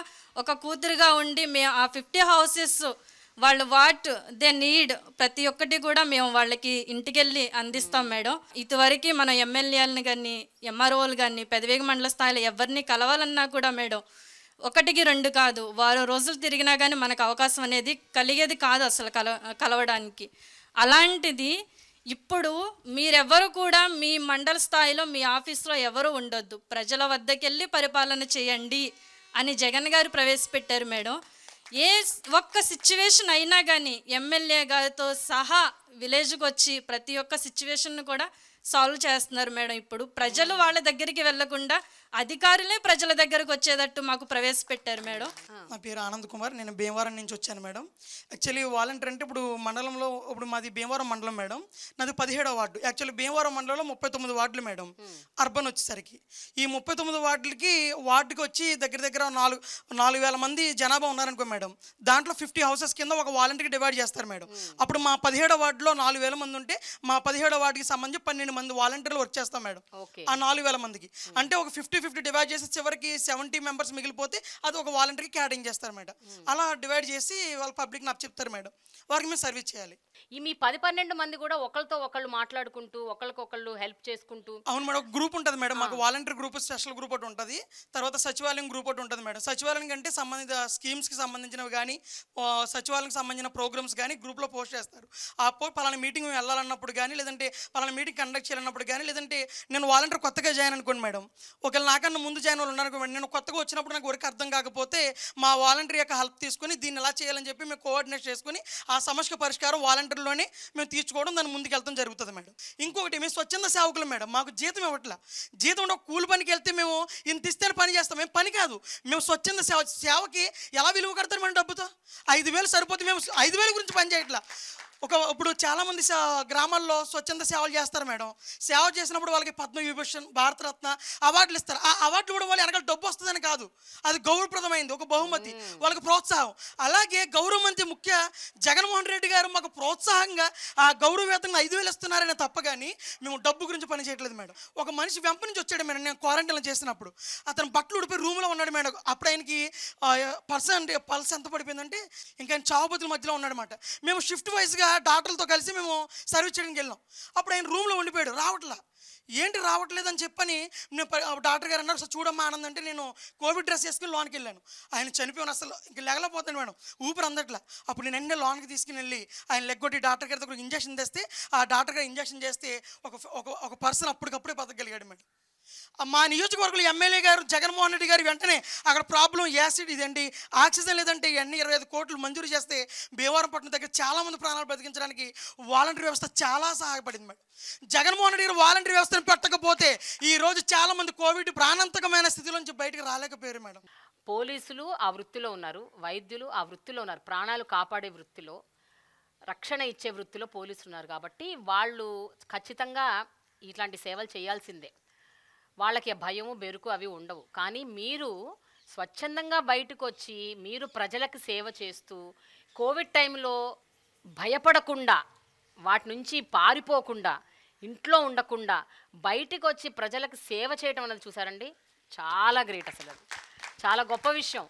ఒక కూతురుగా ఉండి మేము ఆ 50 హౌసెస్ వాళ్ళు వాట్ దే నీడ్ ప్రతి ఒక్కటి కూడా మేము వాళ్ళకి ఇంటికి వెళ్ళి అందిస్తాం మేడం. ఇదివరకు మన ఎమ్మెల్యేలను కానీ ఎంఆర్ఓలు కానీ పెదవేగి మండల స్థాయిలో ఎవరిని కలవాలన్నా కూడా మేడం 1-2 కాదు, వారం రోజులు తిరిగినా కానీ మనకు అవకాశం అనేది కలిగేది కాదు అసలు కలవడానికి. అలాంటిది ఇప్పుడు మీరెవరు కూడా మీ మండల స్థాయిలో మీ ఆఫీస్లో ఎవరు ఉండొద్దు, ప్రజల వద్దకు వెళ్ళి పరిపాలన చేయండి అని జగన్ గారు ప్రవేశపెట్టారు మేడం. ఏ ఒక్క సిచ్యువేషన్ అయినా కానీ ఎమ్మెల్యే గారితో సహా విలేజ్కి వచ్చి ప్రతి ఒక్క సిచ్యువేషన్ను కూడా సాల్వ్ చేస్తున్నారు మేడం. ఇప్పుడు ప్రజలు వాళ్ళ దగ్గరికి వెళ్లకుండా అధికారులే ప్రజల దగ్గరకు వచ్చేటట్టు మాకు ప్రవేశపెట్టారు మేడం. నా పేరు ఆనంద్ కుమార్, నేను భీమవరం నుంచి వచ్చాను మేడం. యాక్చువల్లీ వాలంటీర్ అంటే ఇప్పుడు మండలంలో మాది భీమవరం మండలం మేడం, నాది 17వ వార్డు. యాక్చువల్లీ భీమవరం మండలంలో 39 వార్డులు మేడం. అర్బన్ వచ్చేసరికి ఈ 39 వార్డుకి వచ్చి దగ్గర 4,000 మంది జనాభా ఉన్నారనుకో మేడం. దాంట్లో 50 హౌసెస్ కింద ఒక వాలంటీర్కి డివైడ్ చేస్తారు మేడం. అప్పుడు మా 17వ వార్డులో 4,000 మంది ఉంటే మా 17వ వార్డుకి సంబంధించి 12 మంది వాలంటీర్లు వర్క్ చేస్తాం మేడం. ఆ 4,000 మందికి అంటే ఒక 50-50 డివైడ్ చేసి చివరికి 70 మెంబర్స్ మిగిలిపోతే అది ఒక వాలంటీర్కి క్యాటరింగ్ చేస్తారు మేడం. అలా డివైడ్ చేసి వాళ్ళ పబ్లిక్ నాకు చెప్తారు మేడం, వారికి మేము సర్వీస్ చేయాలి. ఈ మీ 10-12 మంది కూడా ఒకరితో ఒకళ్ళు మాట్లాడుకుంటూ ఒకరికొకళ్ళు హెల్ప్ చేసుకుంటూ? అవును మేడం, ఒక గ్రూప్ ఉంటుంది మేడం మాకు. వాలంటీర్ గ్రూప్, స్పెషల్ గ్రూప్ ఒకటి ఉంటుంది. తర్వాత సచివాలయం గ్రూప్ ఒకటి ఉంటుంది మేడం. సచివాలయం అంటే సంబంధిత స్కీమ్స్కి సంబంధించినవి కానీ సచివాలయంకి సంబంధించిన ప్రోగ్రామ్స్ కానీ గ్రూప్లో పోస్ట్ చేస్తారు. ఆ పలానా మీటింగ్ వెళ్ళాలన్నప్పుడు కానీ, లేదంటే పలానా మీటింగ్ కండక్ట్ చేయాలన్నప్పుడు కానీ, లేదంటే నేను వాలంటీర్ కొత్తగా జాయిన్ అనుకోండి మేడం, ఒకవేళ నాకన్నా ముందు జాయిన్ వాళ్ళు ఉన్నారు అనుకోండి, నేను కొత్తగా వచ్చినప్పుడు నాకు వర్క్ అర్థం కాకపోతే మా వాలంటీర్ యొక్క హెల్ప్ తీసుకొని దీన్ని ఎలా చేయాలని చెప్పి మేము కోఆర్డినేట్ చేసుకుని ఆ సమస్య పరిష్కారం వాలంటీర్లోనే మేము తీర్చుకోవడం, దాన్ని ముందుకు వెళ్తాం జరుగుతుంది మేడం. ఇంకొకటి మేము స్వచ్ఛంద సేవకులు మేడం, మాకు జీతం ఇవ్వట్లా. జీతం ఉంటే కూలి పనికి వెళ్తే మేము ఇంత ఇస్తే పని చేస్తాం, మేము పని కాదు. మేము స్వచ్ఛంద సేవకి ఎలా విలువ కడతారు మేడం డబ్బుతో? 5,000 సరిపోతే మేము 5,000 గురించి పని చేయట్లా. ఇప్పుడు చాలామంది గ్రామాల్లో స్వచ్ఛంద సేవలు చేస్తారు మేడం. సేవ చేసినప్పుడు వాళ్ళకి పద్మవిభూషణ్, భారతరత్న అవార్డులు ఇస్తారు. ఆ అవార్డులు కూడా వాళ్ళు వెనకాల డబ్బు వస్తుందని కాదు, అది గౌరవప్రదమైంది, ఒక బహుమతి, వాళ్ళకి ప్రోత్సాహం. అలాగే గౌరవ మంత్రి ముఖ్య జగన్మోహన్ రెడ్డి గారు మాకు ప్రోత్సాహంగా ఆ గౌరవవేతంగా 5,000 ఇస్తున్నారనే తప్ప కానీ మేము డబ్బు గురించి పని చేయట్లేదు మేడం. ఒక మనిషి వెంప నుంచి వచ్చాడు మేడం, నేను క్వారంటైన్లో చేసినప్పుడు అతను బట్టలు ఉడిపోయి రూమ్లో ఉన్నాడు మేడం. అప్పుడు ఆయనకి పల్స్ ఎంత పడిపోయిందంటే ఇంకా ఆయన చావుబతుల మధ్యలో ఉన్నాడనమాట. మేము షిఫ్ట్ వైజ్గా డాక్టర్లతో కలిసి మేము సర్వీస్ చేయడానికి వెళ్ళాం. అప్పుడు ఆయన రూమ్లో ఉండిపోయాడు, ఏంటి రావట్లేదని చెప్పని నేను డాక్టర్ గారు అన్నారు, సార్ చూడమ్మా ఆనంద్ అంటే నేను కోవిడ్ డ్రెస్ వేసుకుని లోనికి వెళ్ళాను. ఆయన చనిపోయాను, అసలు ఇంక లేగలేకపోతాను మేడం, ఊపిరి అందట్లా. అప్పుడు నేను వెంటనే లోనికి తీసుకుని వెళ్ళి ఆయన లెగ్గొట్టి డాక్టర్ గారి దగ్గర ఇంజక్షన్ తెస్తే ఆ డాక్టర్ గారు ఇంజక్షన్ చేస్తే ఒక పర్సన్ అప్పటికప్పుడే బతకగలిగాడు మేడం. మా నియోజకవర్గంలో ఎమ్మెల్యే గారు జగన్మోహన్ రెడ్డి గారు వెంటనే అక్కడ ప్రాబ్లం యాసిడ్ ఇదండి, ఆక్సిజన్ లేదంటే ఇవన్నీ 25 కోట్లు మంజూరు చేస్తే భీమవరంపట్నం దగ్గర చాలామంది ప్రాణాలు బ్రతికించడానికి వాలంటీర్ వ్యవస్థ చాలా సహాయపడింది మేడం. జగన్మోహన్ రెడ్డి గారు వాలంటీర్ వ్యవస్థను పెట్టకపోతే ఈరోజు చాలామంది కోవిడ్ ప్రాణాంతకమైన స్థితిలోంచి బయటకు రాలేకపోయారు మేడం. పోలీసులు ఆ వృత్తిలో ఉన్నారు, వైద్యులు ఆ వృత్తిలో ఉన్నారు, ప్రాణాలు కాపాడే వృత్తిలో, రక్షణ ఇచ్చే వృత్తిలో పోలీసులు ఉన్నారు. కాబట్టి వాళ్ళు ఖచ్చితంగా ఇట్లాంటి సేవలు చేయాల్సిందే. వాళ్ళకి భయము బెరుకు అవి ఉండవు. కానీ మీరు స్వచ్ఛందంగా బయటకు వచ్చి మీరు ప్రజలకు సేవ చేస్తూ కోవిడ్ టైంలో భయపడకుండా, వాటి నుంచి పారిపోకుండా, ఇంట్లో ఉండకుండా బయటికి వచ్చి ప్రజలకు సేవ చేయటం అనేది చూసారండి, చాలా గ్రేట్. అసలు అది చాలా గొప్ప విషయం.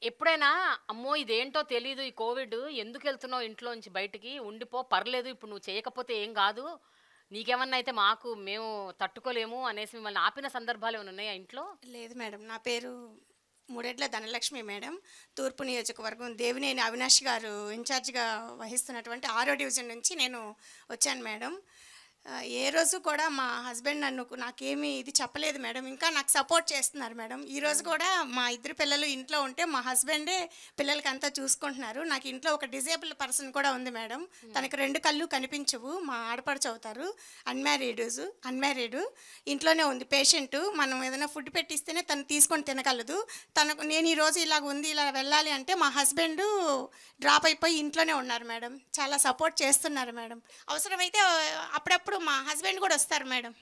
ఎప్పుడైనా అమ్మో ఇదేంటో తెలీదు, ఈ కోవిడ్ ఎందుకు వెళ్తున్నావు ఇంట్లో నుంచి బయటికి, ఉండిపో పర్లేదు, ఇప్పుడు నువ్వు చేయకపోతే ఏం కాదు, నీకేమన్నా అయితే మేము తట్టుకోలేము అనేసి మిమ్మల్ని ఆపిన సందర్భాలు ఏమైనా ఉన్నాయా ఇంట్లో? లేదు మేడం, నా పేరు మూడేట్ల ధనలక్ష్మి మేడం. తూర్పు నియోజకవర్గం దేవినేని అవినాష్ గారు ఇన్ఛార్జిగా వహిస్తున్నటువంటి 6వ డివిజన్ నుంచి నేను వచ్చాను మేడం. ఏ రోజు కూడా మా హస్బెండ్ నాకేమీ ఇది చెప్పలేదు మేడం, ఇంకా నాకు సపోర్ట్ చేస్తున్నారు మేడం. ఈరోజు కూడా మా ఇద్దరు పిల్లలు ఇంట్లో ఉంటే మా హస్బెండే పిల్లలకి అంతా చూసుకుంటున్నారు. నాకు ఇంట్లో ఒక డిజేబుల్ పర్సన్ కూడా ఉంది మేడం, తనకు 2 కళ్ళు కనిపించవు, మా ఆడపడుచు అవుతారు, అన్మ్యారీడ్, ఇంట్లోనే ఉంది పేషెంట్. మనం ఏదైనా ఫుడ్ పెట్టిస్తేనే తను తీసుకొని తినగలదు. నేను ఈరోజు ఇలాగ ఉంది, ఇలా వెళ్ళాలి అంటే మా హస్బెండ్ డ్రాప్ అయిపోయి ఇంట్లోనే ఉన్నారు మేడం. చాలా సపోర్ట్ చేస్తున్నారు మేడం. అవసరమైతే అప్పుడప్పుడు మా హస్బెండ్ కూడా వస్తారు మేడం.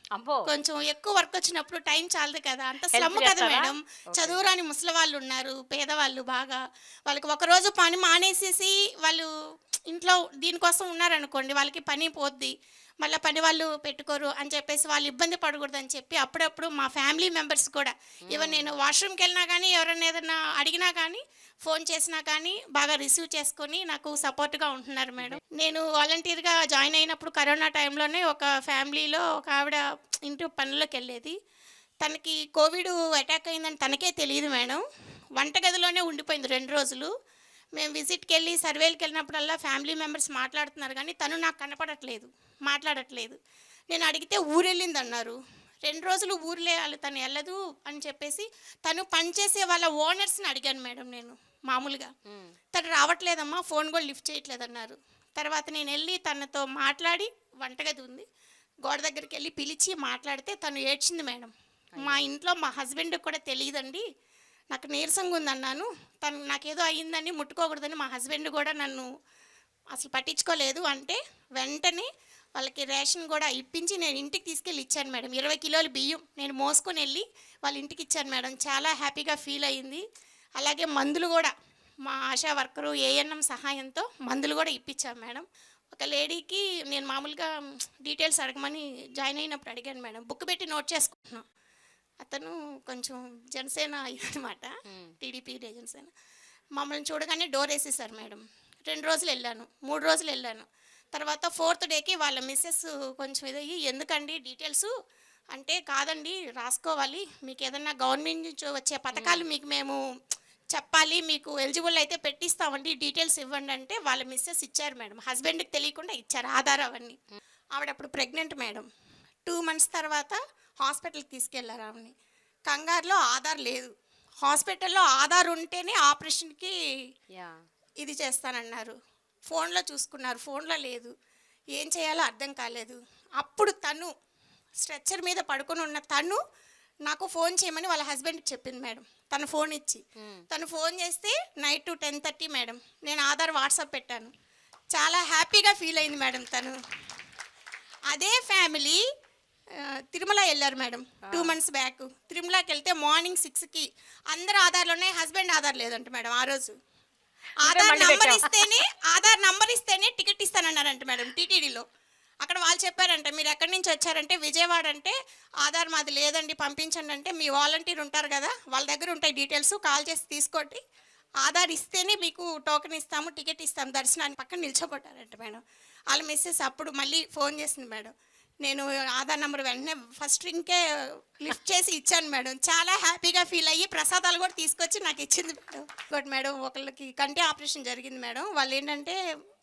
కొంచెం ఎక్కువ వర్క్ వచ్చినప్పుడు టైం చాలదు కదా, అంత స్లమ్ కదా మేడం. చదువురాని ముసలి వాళ్ళు ఉన్నారు, పేదవాళ్ళు, బాగా వాళ్ళకి ఒకరోజు పని మానేసేసి వాళ్ళు ఇంట్లో దీనికోసం ఉన్నారనుకోండి, వాళ్ళకి పని పోద్ది, మళ్ళీ పని వాళ్ళు పెట్టుకోరు అని చెప్పేసి వాళ్ళు ఇబ్బంది పడకూడదని చెప్పి అప్పుడప్పుడు మా ఫ్యామిలీ మెంబర్స్ కూడా, ఈవెన్ నేను వాష్రూమ్కి వెళ్ళినా కానీ, ఎవరైనా ఏదైనా అడిగినా కానీ, ఫోన్ చేసినా కానీ బాగా రిసీవ్ చేసుకొని నాకు సపోర్ట్గా ఉంటున్నారు మేడం. నేను వాలంటీర్గా జాయిన్ అయినప్పుడు కరోనా టైంలోనే ఒక ఫ్యామిలీలో ఒక ఆవిడ ఇంటి పనుల్లోకి వెళ్ళేది, తనకి కోవిడ్ అటాక్ అయిందని తనకే తెలియదు మేడం. వంటగదిలోనే ఉండిపోయింది 2 రోజులు. మేము విజిట్కి వెళ్ళి సర్వేలకు వెళ్ళినప్పుడల్లా ఫ్యామిలీ మెంబర్స్ మాట్లాడుతున్నారు కానీ తను నాకు కనపడట్లేదు, మాట్లాడట్లేదు. నేను అడిగితే ఊరెళ్ళింది అన్నారు. 2 రోజులు ఊర్లే వాళ్ళు తను వెళ్ళదు అని చెప్పేసి తను పనిచేసే వాళ్ళ ఓనర్స్ని అడిగాను మేడం. నేను మామూలుగా తను రావట్లేదమ్మా, ఫోన్ కూడా లిఫ్ట్ చేయట్లేదన్నారు. తర్వాత నేను వెళ్ళి తనతో మాట్లాడి, వంటగది ఉంది, గోడ దగ్గరికి వెళ్ళి పిలిచి మాట్లాడితే తను ఏడ్చింది మేడం. మా ఇంట్లో మా హస్బెండ్కి కూడా తెలియదండి, నాకు నీరసంగా ఉందన్నాను, తను నాకేదో అయ్యిందని ముట్టుకోకూడదని మా హస్బెండ్ కూడా నన్ను అసలు పట్టించుకోలేదు అంటే వెంటనే వాళ్ళకి రేషన్ కూడా ఇప్పించి నేను ఇంటికి తీసుకెళ్ళి ఇచ్చాను మేడం. 20 కిలోలు బియ్యం నేను మోసుకొని వెళ్ళి వాళ్ళ ఇంటికి ఇచ్చాను మేడం. చాలా హ్యాపీగా ఫీల్ అయ్యింది. అలాగే మందులు కూడా మా ఆశా వర్కరు ఏఎన్ఎం సహాయంతో మందులు కూడా ఇప్పించాం మేడం. ఒక లేడీకి నేను మామూలుగా డీటెయిల్స్ అడగమని జాయిన్ అయినప్పుడు అడిగాను మేడం, బుక్ పెట్టి నోట్ చేసుకుంటున్నాను. అతను కొంచెం జనసేన అనమాట, టీడీపీ జనసేన. మమ్మల్ని చూడగానే డోర్ వేసేసారు మేడం. 2 రోజులు వెళ్ళాను, 3 రోజులు వెళ్ళాను. తర్వాత 4th డేకి వాళ్ళ మిస్సెస్ కొంచెం ఇదయ్యి, ఎందుకండి డీటెయిల్స్ అంటే, కాదండి రాసుకోవాలి, మీకు ఏదన్నా గవర్నమెంట్ నుంచి వచ్చే పథకాలు మీకు మేము చెప్పాలి, మీకు ఎలిజిబుల్ అయితే పెట్టిస్తామండి, డీటెయిల్స్ ఇవ్వండి అంటే వాళ్ళ మిస్సెస్ ఇచ్చారు మేడం. హస్బెండ్కి తెలియకుండా ఇచ్చారు ఆధార్ అవన్నీ. ఆవిడ అప్పుడు ప్రెగ్నెంట్ మేడం. 2 months తర్వాత హాస్పిటల్కి తీసుకెళ్లారు ఆవిడని. కంగారులో ఆధార్ లేదు, హాస్పిటల్లో ఆధార్ ఉంటేనే ఆపరేషన్కి ఇది చేస్తానన్నారు. ఫోన్లో చూసుకున్నారు, ఫోన్లో లేదు, ఏం చేయాలో అర్థం కాలేదు. అప్పుడు తను స్ట్రెచ్చర్ మీద పడుకొని ఉన్న తను నాకు ఫోన్ చేయమని వాళ్ళ హస్బెండ్కి చెప్పింది మేడం. తను ఫోన్ ఇచ్చి, తను ఫోన్ చేస్తే నైట్ 10:30 మేడం. నేను ఆధార్ వాట్సాప్ పెట్టాను. చాలా హ్యాపీగా ఫీల్ అయింది మేడం తను. అదే ఫ్యామిలీ తిరుమల వెళ్ళారు మేడం 2 months బ్యాక్. తిరుమలకి వెళ్తే మార్నింగ్ 6కి అందరు ఆధార్లు ఉన్నాయి, హస్బెండ్ ఆధార్ లేదంట మేడం. ఆ రోజు ఆధార్ నంబర్ ఇస్తేనే టికెట్ ఇస్తానన్నారంట మేడం టీటీడీలో. అక్కడ వాళ్ళు చెప్పారంట, మీరు ఎక్కడి నుంచి వచ్చారంటే విజయవాడ అంటే, ఆధార్ మాది లేదండి పంపించండి అంటే, మీ వాలంటీర్ ఉంటారు కదా వాళ్ళ దగ్గర ఉంటాయి డీటెయిల్స్, కాల్ చేసి తీసుకోండి, ఆధార్ ఇస్తేనే మీకు టోకెన్ ఇస్తాము, టికెట్ ఇస్తాము దర్శనానికి పక్కన నిల్చోబట్టారంట మేడం. వాళ్ళ మిస్సెస్ అప్పుడు మళ్ళీ ఫోన్ చేసింది మేడం. నేను ఆధార్ నెంబర్ వెంటనే ఫస్ట్ రింగ్కే లిఫ్ట్ చేసి ఇచ్చాను మేడం. చాలా హ్యాపీగా ఫీల్ అయ్యి ప్రసాదాలు కూడా తీసుకొచ్చి నాకు ఇచ్చింది మేడం. ఇంకోటి మేడం, ఒకళ్ళకి కంటి ఆపరేషన్ జరిగింది మేడం. వాళ్ళు ఏంటంటే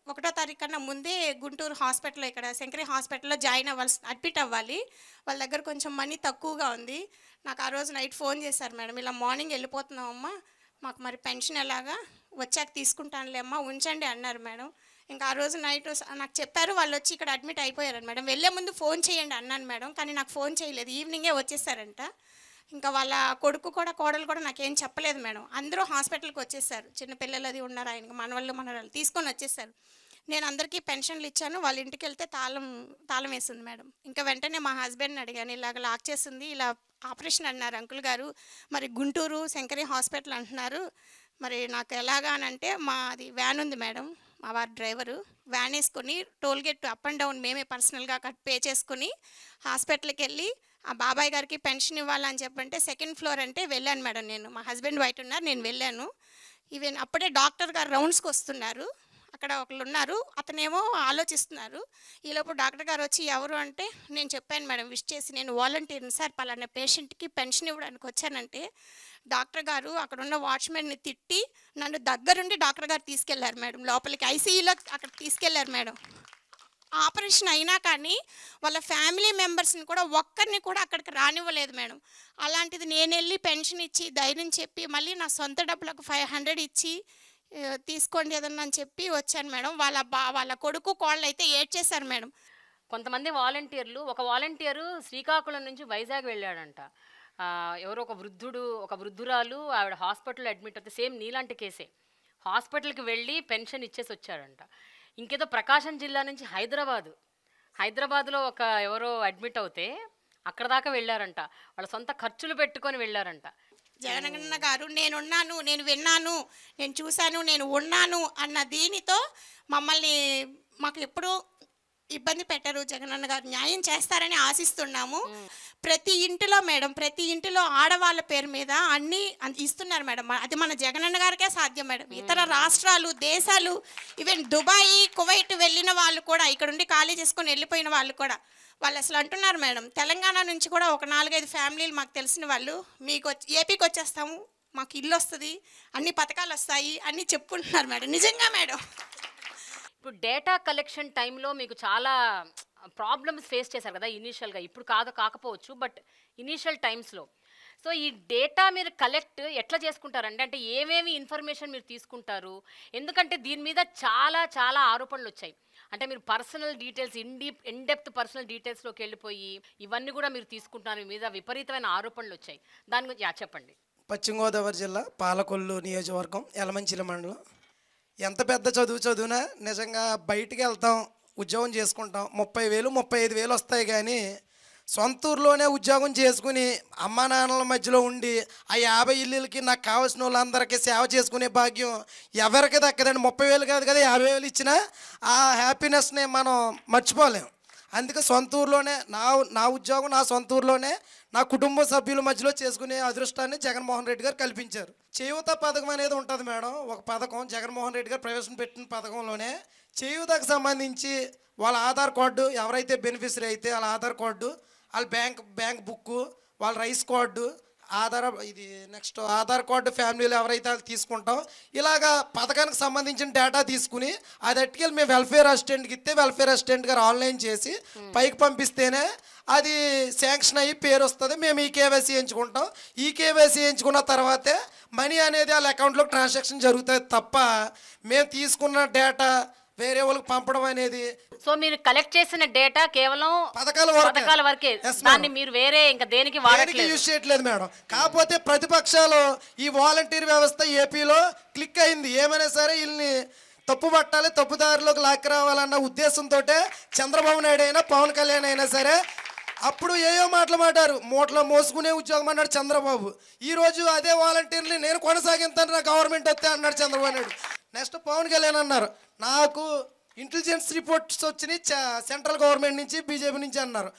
1వ తారీఖు కన్నా ముందే గుంటూరు హాస్పిటల్లో, ఇక్కడ శంకరి హాస్పిటల్లో జాయిన్ అడ్మిట్ అవ్వాలి. వాళ్ళ దగ్గర కొంచెం మనీ తక్కువగా ఉంది. నాకు ఆ రోజు నైట్ ఫోన్ చేశారు మేడం, ఇలా మార్నింగ్ వెళ్ళిపోతున్నామమ్మా, మాకు మరి పెన్షన్ ఎలాగా, వచ్చాక తీసుకుంటానులే అమ్మా, ఉంచండి అన్నారు మేడం. ఇంకా ఆ రోజు నైట్ నాకు చెప్పారు, వాళ్ళు వచ్చి ఇక్కడ అడ్మిట్ అయిపోయారు మేడం. వెళ్ళే ముందు ఫోన్ చేయండి అన్నాను మేడం, కానీ నాకు ఫోన్ చేయలేదు, ఈవినింగే వచ్చేసారంట. ఇంకా వాళ్ళ కొడుకు కూడా కోడలు కూడా నాకేం చెప్పలేదు మేడం. అందరూ హాస్పిటల్కి వచ్చేసారు, చిన్నపిల్లలు అది ఉన్నారు, ఆయనకి మనవాళ్ళు తీసుకొని వచ్చేసారు. నేను అందరికీ పెన్షన్లు ఇచ్చాను. వాళ్ళ ఇంటికి వెళ్తే తాళం వేసింది మేడం. ఇంకా వెంటనే మా హస్బెండ్ని అడిగాను, ఇలాగ లాక్ చేసింది, ఇలా ఆపరేషన్ అన్నారు అంకుల్ గారు, మరి గుంటూరు శంకరి హాస్పిటల్ అంటున్నారు, మరి నాకు ఎలాగా అని అంటే, మాది వ్యాన్ ఉంది మేడం, మా వారి డ్రైవరు వ్యాన్ వేసుకొని toll gate up and down మేమే పర్సనల్గా పే చేసుకుని హాస్పిటల్కి వెళ్ళి ఆ బాబాయ్ గారికి పెన్షన్ ఇవ్వాలని చెప్పంటే సెకండ్ ఫ్లోర్ అంటే వెళ్ళాను మేడం. నేను మా హస్బెండ్ బయట ఉన్నారు, నేను వెళ్ళాను. ఈవెన్ అప్పుడే డాక్టర్ గారు రౌండ్స్కి వస్తున్నారు, అక్కడ ఒకళ్ళు ఉన్నారు, అతనేమో ఆలోచిస్తున్నారు. ఈలోపు డాక్టర్ గారు వచ్చి ఎవరు అంటే నేను చెప్పాను మేడం, విష్ చేసి నేను వాలంటీర్ని సార్ పలానా పేషెంట్కి పెన్షన్ ఇవ్వడానికి వచ్చానంటే డాక్టర్ గారు అక్కడ ఉన్న వాచ్మెన్ని తిట్టి నన్ను దగ్గరుండి డాక్టర్ గారు తీసుకెళ్లారు మేడం లోపలికి, ఐసీయూలో అక్కడ తీసుకెళ్లారు మేడం. ఆపరేషన్ అయినా కానీ వాళ్ళ ఫ్యామిలీ మెంబర్స్ని కూడా ఒక్కరిని కూడా అక్కడికి రానివ్వలేదు మేడం. అలాంటిది నేను వెళ్ళి పెన్షన్ ఇచ్చి ధైర్యం చెప్పి మళ్ళీ నా సొంత డబ్బులకు 500 ఇచ్చి తీసుకోండి ఏదన్నా అని చెప్పి వచ్చాను మేడం. వాళ్ళ కొడుకు కోళ్ళు అయితే ఏడ్చేశారు మేడం. కొంతమంది వాలంటీర్లు, ఒక వాలంటీరు శ్రీకాకుళం నుంచి వైజాగ్ వెళ్ళాడంట. ఎవరో ఒక వృద్ధురాలు ఆవిడ హాస్పిటల్లో అడ్మిట్ అవుతే, సేమ్ నీలాంటి కేసే, హాస్పిటల్కి వెళ్ళి పెన్షన్ ఇచ్చేసి వచ్చాడంట. ఇంకేదో ప్రకాశం జిల్లా నుంచి హైదరాబాద్లో ఎవరో అడ్మిట్ అవుతే అక్కడ దాకా వెళ్ళారంట, వాళ్ళ సొంత ఖర్చులు పెట్టుకొని వెళ్ళారంట. జగనన్న గారు నేనున్నాను, నేను విన్నాను, నేను చూశాను, నేను ఉన్నాను అన్న దీనితో మాకు ఎప్పుడూ ఇబ్బంది పెట్టరు. జగనన్న గారు న్యాయం చేస్తారని ఆశిస్తున్నాము. ప్రతి ఇంటిలో మేడం, ప్రతి ఇంటిలో ఆడవాళ్ళ పేరు మీద అన్నీ ఇస్తున్నారు మేడం. అది మన జగనన్న గారికే సాధ్యం మేడం. ఇతర రాష్ట్రాలు, దేశాలు, ఈవెన్ దుబాయ్, కువైట్ వెళ్ళిన వాళ్ళు కూడా, ఇక్కడ ఉండి ఖాళీ చేసుకొని వెళ్ళిపోయిన వాళ్ళు కూడా, వాళ్ళు అసలు అంటున్నారు మేడం, తెలంగాణ నుంచి కూడా ఒక 4-5 ఫ్యామిలీలు మాకు తెలిసిన వాళ్ళు మీకు ఏపీకి వచ్చేస్తాము, మాకు ఇల్లు వస్తుంది, అన్ని పథకాలు వస్తాయి అన్నీ చెప్పుకుంటున్నారు మేడం. నిజంగా మేడం. ఇప్పుడు డేటా కలెక్షన్ టైంలో మీకు చాలా ప్రాబ్లమ్స్ ఫేస్ చేశారు కదా ఇనీషియల్గా, ఇప్పుడు కాకపోవచ్చు, బట్ ఇనీషియల్ టైమ్స్లో. సో ఈ డేటా మీరు కలెక్ట్ ఎట్లా చేసుకుంటారండి? అంటే ఏమేమి ఇన్ఫర్మేషన్ మీరు తీసుకుంటారు? ఎందుకంటే దీని మీద చాలా చాలా ఆరోపణలు వచ్చాయి. అంటే మీరు పర్సనల్ డీటెయిల్స్, ఇన్డెప్త్ పర్సనల్ డీటెయిల్స్లోకి వెళ్ళిపోయి ఇవన్నీ కూడా మీరు తీసుకుంటున్నారు, మీ మీద విపరీతమైన ఆరోపణలు వచ్చాయి. దాని గురించి చెప్పండి. పశ్చిమ గోదావరి జిల్లా పాలకొల్లు నియోజకవర్గం యలమంచిలి మండలం. ఎంత పెద్ద చదివినా నిజంగా బయటికి వెళ్తాం, ఉద్యోగం చేసుకుంటాం, 30,000 35,000 వస్తాయి. కానీ సొంత ఊర్లోనే ఉద్యోగం చేసుకుని అమ్మా నాన్నల మధ్యలో ఉండి ఆ 50 ఇల్లులకి నాకు కావాల్సిన వాళ్ళందరికీ సేవ చేసుకునే భాగ్యం ఎవరికి దక్కదండి. 30,000 కాదు కదా, 50,000 ఇచ్చినా ఆ హ్యాపీనెస్ని మనం మర్చిపోలేం. అందుకే సొంత ఊర్లోనే నా ఉద్యోగం నా సొంత ఊర్లోనే నా కుటుంబ సభ్యుల మధ్యలో చేసుకునే అదృష్టాన్ని జగన్మోహన్ రెడ్డి గారు కల్పించారు. చేయూత పథకం అనేది ఉంటుంది మేడం, ఒక పథకం జగన్మోహన్ రెడ్డి గారు ప్రవేశపెట్టిన పథకంలోనే చేయూతకు సంబంధించి వాళ్ళ ఆధార్ కార్డు, ఎవరైతే బెనిఫిషరీ అయితే వాళ్ళ ఆధార్ కార్డు, వాళ్ళ బ్యాంక్ బుక్కు, వాళ్ళ rice card, next Aadhaar card ఫ్యామిలీలో ఎవరైతే వాళ్ళు తీసుకుంటాం, ఇలాగా పథకానికి సంబంధించిన డేటా తీసుకుని అది అట్టుకెళ్ళి మేము వెల్ఫేర్ అసిస్టెంట్కి ఇస్తే వెల్ఫేర్ అసిస్టెంట్ గారు ఆన్లైన్ చేసి పైకి పంపిస్తేనే అది శాంక్షన్ అయ్యి పేరు వస్తుంది. మేము ఈ కేవైసీ ఎంచుకుంటాం. ఈ కేవైసీ ఎంచుకున్న తర్వాతే మనీ అనేది వాళ్ళ అకౌంట్లోకి ట్రాన్సాక్షన్ జరుగుతుంది తప్ప మేము తీసుకున్న డేటా వేరే వాళ్ళకి పంపడం అనేది. సో మీరు కలెక్ట్ చేసిన డేటా కేవలం పథకాల వరకే, దాన్ని మీరు వేరే ఇంకా దేనికి యూజ్ చేయట్లేదు మేడం. కాకపోతే ప్రతిపక్షాలు ఈ వాలంటీర్ వ్యవస్థ ఏపీలో క్లిక్ అయింది. ఏమైనా సరే వీళ్ళని తప్పు పట్టాలి, తప్పుదారిలోకి లాక్కి రావాలన్న ఉద్దేశంతో చంద్రబాబు నాయుడు అయినా పవన్ కళ్యాణ్ అయినా సరే అప్పుడు ఏయో మాటలు మాట్లాడారు. మూటలో మోసుకునే ఉద్యోగం అన్నాడు చంద్రబాబు. ఈరోజు అదే వాలంటీర్ని నేను కొనసాగిస్తాను, నా గవర్నమెంట్ వస్తే అన్నాడు చంద్రబాబు నాయుడు. నెక్స్ట్ పవన్ కళ్యాణ్ అన్నారు నాకు ఇంటెలిజెన్స్ రిపోర్ట్స్ వచ్చినాయి సెంట్రల్ గవర్నమెంట్ నుంచి, బీజేపీ నుంచి అన్నారు.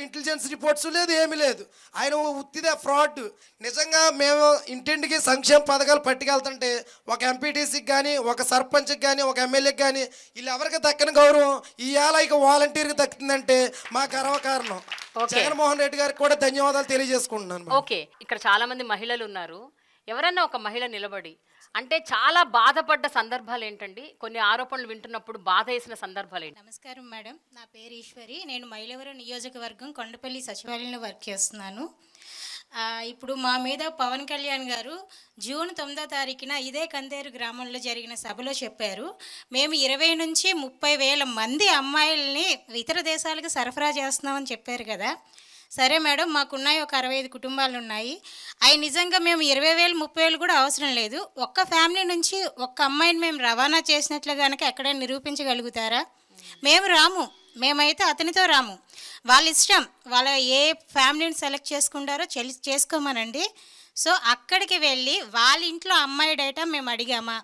ఇంటెలిజెన్స్ రిపోర్ట్స్ లేదు, ఏమీ లేదు. ఆయన ఉత్తిదే ఫ్రాడ్. నిజంగా మేము ఇంటింటికి సంక్షేమ పథకాలు పట్టుకెళ్తుంటే ఒక ఎంపీటీసీకి కానీ, ఒక సర్పంచ్కి కానీ, ఒక ఎమ్మెల్యేకి కానీ వీళ్ళు ఎవరికి దక్కని గౌరవం ఇవాళ ఇక వాలంటీర్కి దక్కుతుందంటే మా గర్వకారణం. జగన్మోహన్ రెడ్డి గారికి కూడా ధన్యవాదాలు తెలియజేసుకుంటున్నాను. ఓకే, ఇక్కడ చాలా మంది మహిళలు ఉన్నారు. ఎవరన్నా ఒక మహిళ నిలబడి అంటే చాలా బాధపడ్డ సందర్భాలు ఏంటండి? కొన్ని ఆరోపణలు వింటున్నప్పుడు బాధ వేసిన సందర్భాలు ఏంటి? నమస్కారం మేడం, నా పేరు ఈశ్వరి. నేను మైలవరం నియోజకవర్గం కొండపల్లి సచివాలయంలో వర్క్ చేస్తున్నాను. ఇప్పుడు మా మీద పవన్ కళ్యాణ్ గారు జూన్ 9వ తారీఖున ఇదే కందేరు గ్రామంలో జరిగిన సభలో చెప్పారు, మేము 20 నుంచి 30,000 మంది అమ్మాయిల్ని ఇతర దేశాలకు సరఫరా చేస్తున్నామని చెప్పారు కదా. సరే మేడం, మాకున్నాయి ఒక 65 కుటుంబాలు ఉన్నాయి. అవి నిజంగా మేము 20,000 30,000 కూడా అవసరం లేదు. ఒక్క ఫ్యామిలీ నుంచి ఒక్క అమ్మాయిని మేము రవాణా చేసినట్లు కనుక ఎక్కడైనా నిరూపించగలుగుతారా? మేము రాము, మేమైతే అతనితో రాము. వాళ్ళ ఇష్టం, వాళ్ళ ఏ ఫ్యామిలీని సెలెక్ట్ చేసుకుంటారో చేసుకోమనండి. సో అక్కడికి వెళ్ళి వాళ్ళ ఇంట్లో అమ్మాయి డేటా మేము అడిగామా,